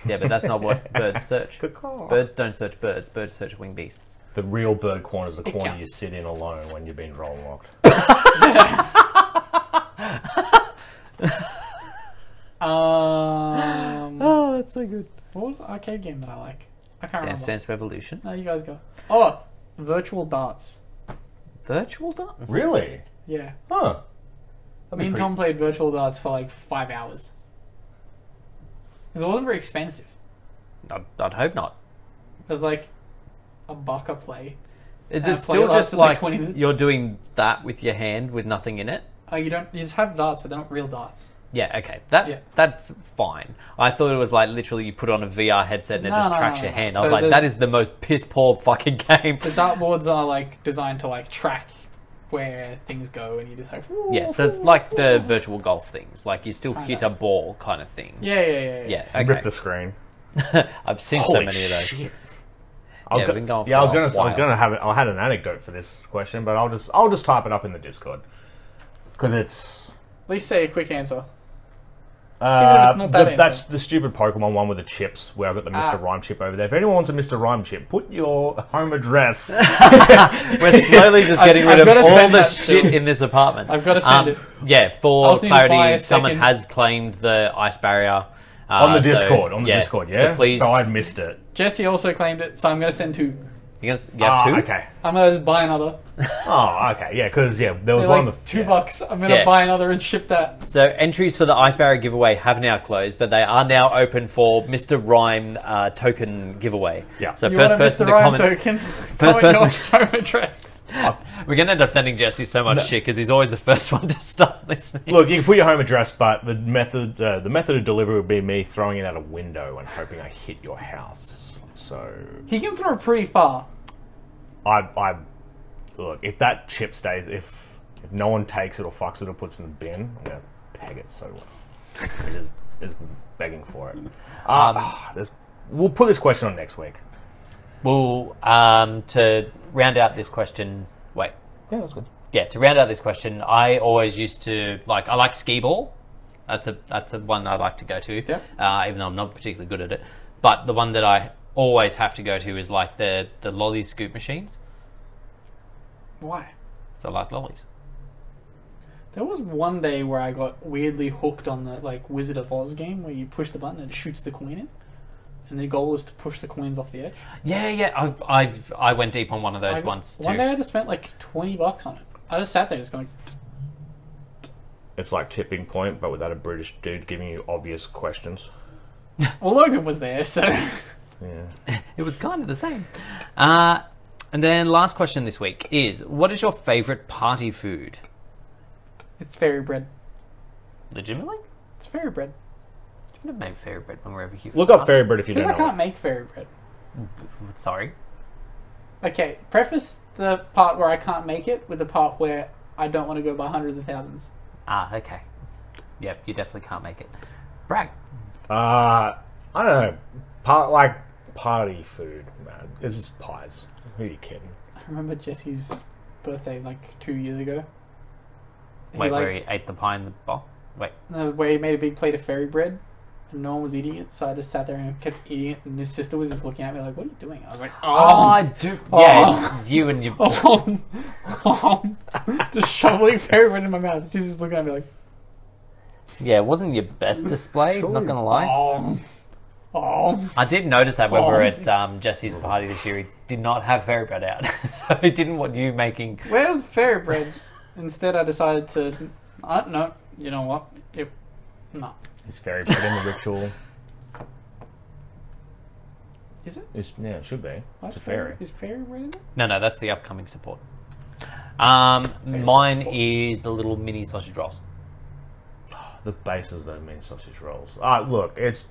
Speaker 1: Yeah, but that's not what birds search.
Speaker 2: Good call.
Speaker 1: Birds don't search birds. Birds search winged beasts.
Speaker 2: The real bird corner is the
Speaker 3: It
Speaker 2: corner
Speaker 3: counts.
Speaker 2: you sit in alone when you're being Droll and Locked.
Speaker 1: Oh, that's so good.
Speaker 3: What was the arcade game that I like? I can't
Speaker 1: Dance
Speaker 3: remember.
Speaker 1: Dance Revolution.
Speaker 3: No, you guys go. Oh, Virtual Darts.
Speaker 1: Virtual dart?
Speaker 2: Really?
Speaker 3: Yeah.
Speaker 2: Huh.
Speaker 3: Me and Tom played Virtual Darts for like 5 hours. Because it wasn't very expensive.
Speaker 1: I'd hope not.
Speaker 3: It was like $1 a play.
Speaker 1: Is
Speaker 3: And
Speaker 1: it
Speaker 3: play
Speaker 1: still
Speaker 3: lasted
Speaker 1: just
Speaker 3: like
Speaker 1: like
Speaker 3: 20 minutes.
Speaker 1: you're doing that with your hand with nothing in it?
Speaker 3: You just have darts, but they're not real darts.
Speaker 1: Yeah, okay.
Speaker 3: Yeah.
Speaker 1: That's fine. I thought it was like literally you put on a VR headset and it just tracks your hand. I was
Speaker 3: So
Speaker 1: like, that is the most piss poor fucking game.
Speaker 3: The dartboards are like designed to like track where things go, and you just like...
Speaker 1: Yeah, so it's like the virtual golf things. Like you still
Speaker 3: I
Speaker 1: hit
Speaker 3: know.
Speaker 1: a ball kind of thing.
Speaker 3: Yeah.
Speaker 1: Yeah,
Speaker 2: Rip
Speaker 1: okay.
Speaker 2: the screen.
Speaker 1: I've seen so
Speaker 2: Holy
Speaker 1: many of those.
Speaker 2: shit.
Speaker 1: We've been going for
Speaker 2: I was
Speaker 1: a
Speaker 2: gonna
Speaker 1: while.
Speaker 2: have it. I had an anecdote for this question, but I'll just type it up in the Discord because it's
Speaker 3: At least say a quick answer. Even if it's not that
Speaker 2: that's
Speaker 3: answer.
Speaker 2: the stupid Pokemon one with the chips where I've got the Mr.
Speaker 3: Ah.
Speaker 2: Rhyme chip over there. If anyone wants a Mr. Rhyme chip, put your home address.
Speaker 1: We're slowly just getting
Speaker 3: I've
Speaker 1: rid of
Speaker 3: gotta
Speaker 1: all
Speaker 3: send
Speaker 1: the
Speaker 3: that
Speaker 1: shit
Speaker 3: too.
Speaker 1: in this apartment.
Speaker 3: I've gotta send it.
Speaker 1: Yeah,
Speaker 3: I
Speaker 1: for
Speaker 3: also need to buy
Speaker 1: clarity,
Speaker 3: a
Speaker 1: someone
Speaker 3: second-
Speaker 1: has claimed the ice barrier.
Speaker 2: on the
Speaker 1: so,
Speaker 2: Discord, yeah.
Speaker 1: So please,
Speaker 2: I missed it.
Speaker 3: Jesse also claimed it, so I'm going to send 2.
Speaker 1: you have two?
Speaker 2: Okay.
Speaker 3: I'm going to just buy another.
Speaker 2: Oh, okay. Yeah, because there was
Speaker 3: They're
Speaker 2: one
Speaker 3: like
Speaker 2: of
Speaker 3: $2. I'm going to
Speaker 1: Yeah.
Speaker 3: buy another and ship that.
Speaker 1: So entries for the ice barrier giveaway have now closed, but they are now open for Mr. Rhyme token giveaway.
Speaker 2: Yeah.
Speaker 1: So
Speaker 3: You
Speaker 1: first
Speaker 3: want a
Speaker 1: person
Speaker 3: Mr.
Speaker 1: to
Speaker 3: Rhyme
Speaker 1: comment.
Speaker 3: token?
Speaker 1: First
Speaker 3: Comment
Speaker 1: person-
Speaker 3: your home address.
Speaker 1: We're going to end up sending Jesse so much shit because he's always the first one to start listening.
Speaker 2: Look, you can put your home address, but the method of delivery would be me throwing it out a window and hoping I hit your house. So
Speaker 3: He can throw pretty far.
Speaker 2: I look, if that chip stays, if no one takes it or fucks it or puts it in the bin, I'm gonna peg it so well. It is begging for it. We'll put this question on next week.
Speaker 1: Well, to round out this question, wait.
Speaker 2: Yeah, that's good.
Speaker 1: Yeah, to round out this question, I always used to I like skee ball. That's a one I like to go to.
Speaker 3: Yeah.
Speaker 1: Even though I'm not particularly good at it. But the one that I always have to go to is like the lolly scoop machines.
Speaker 3: Why?
Speaker 1: So I like lollies.
Speaker 3: There was one day where I got weirdly hooked on the like Wizard of Oz game where you push the button and it shoots the coin in, and the goal is to push the coins off the edge.
Speaker 1: Yeah. I went deep on one of those once too.
Speaker 3: One day I just spent like $20 on it. I just sat there just going.
Speaker 2: It's like Tipping Point, but without a British dude giving you obvious questions.
Speaker 3: Well, Logan was there, so
Speaker 2: Yeah.
Speaker 1: It was kind of the same. And then last question this week is: what is your favourite party food?
Speaker 3: it's fairy bread.
Speaker 1: Legitimately?
Speaker 3: It's fairy bread.
Speaker 1: I've never made fairy bread when we're over here.
Speaker 2: Look up fairy bread if you don't
Speaker 3: Because
Speaker 2: know.
Speaker 3: I can't make fairy bread.
Speaker 1: Sorry.
Speaker 3: Okay, preface the part where I can't make it with the part where I don't want to go by hundreds of thousands.
Speaker 1: Okay. Yep, you definitely can't make it. Brag.
Speaker 2: I don't know. Party food, man. It's just pies. Who are you kidding?
Speaker 3: I remember Jesse's birthday like 2 years ago.
Speaker 1: Wait, where he ate the pie in the bowl? Wait.
Speaker 3: Where he made a big plate of fairy bread and no one was eating it, so I just sat there and kept eating it, and his sister was just looking at me like, what are you doing? I was like,
Speaker 1: I do. Yeah, you and your...
Speaker 3: just shoveling fairy bread in my mouth. She's just looking at me like...
Speaker 1: Yeah, it wasn't your best display, not gonna lie. I did notice that when we were at Jesse's party this year, he did not have fairy bread out. So he didn't want you making...
Speaker 3: Where's the fairy bread? Instead, I decided to... no, you know what? No.
Speaker 2: Is fairy bread in the ritual?
Speaker 3: Is it?
Speaker 2: Yeah, it should be. It's a fairy.
Speaker 3: Is fairy bread in it?
Speaker 1: No, that's the upcoming support. Mine is the little mini sausage rolls.
Speaker 2: The bases don't mean sausage rolls. Look, if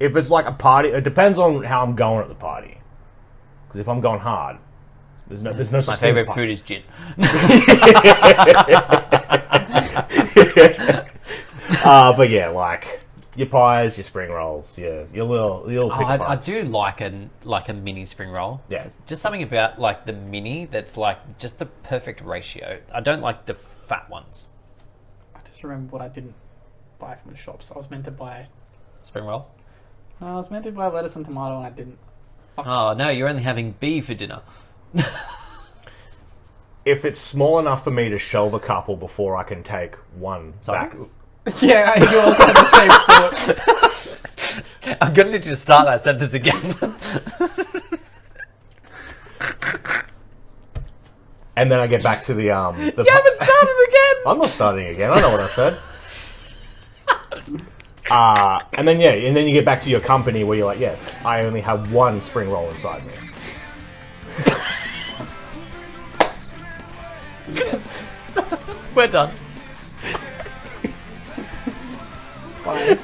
Speaker 2: it's like a party, it depends on how I'm going at the party. Because if I'm going hard, there's no such
Speaker 1: My
Speaker 2: thing as
Speaker 1: favourite food is gin.
Speaker 2: But yeah, like your pies, your spring rolls, your little
Speaker 1: I do like a mini spring roll.
Speaker 2: Yeah.
Speaker 1: It's just something about like the mini that's like just the perfect ratio. I don't like the fat ones.
Speaker 3: I just remember what I didn't buy from the shops. I was meant to buy...
Speaker 1: Spring rolls?
Speaker 3: No, I was meant to buy lettuce and tomato and I didn't.
Speaker 1: Oh no, you're only having beef for dinner.
Speaker 2: If it's small enough for me to shelve a couple before I can take one back.
Speaker 3: Yeah, you also had the same thought.
Speaker 1: I'm gonna need you to start that sentence again.
Speaker 2: And then I get back to the
Speaker 1: You haven't started again.
Speaker 2: I'm not starting again. I know what I said. And then you get back to your company where you're like, yes, I only have one spring roll inside me.
Speaker 1: We're done.
Speaker 3: Bye.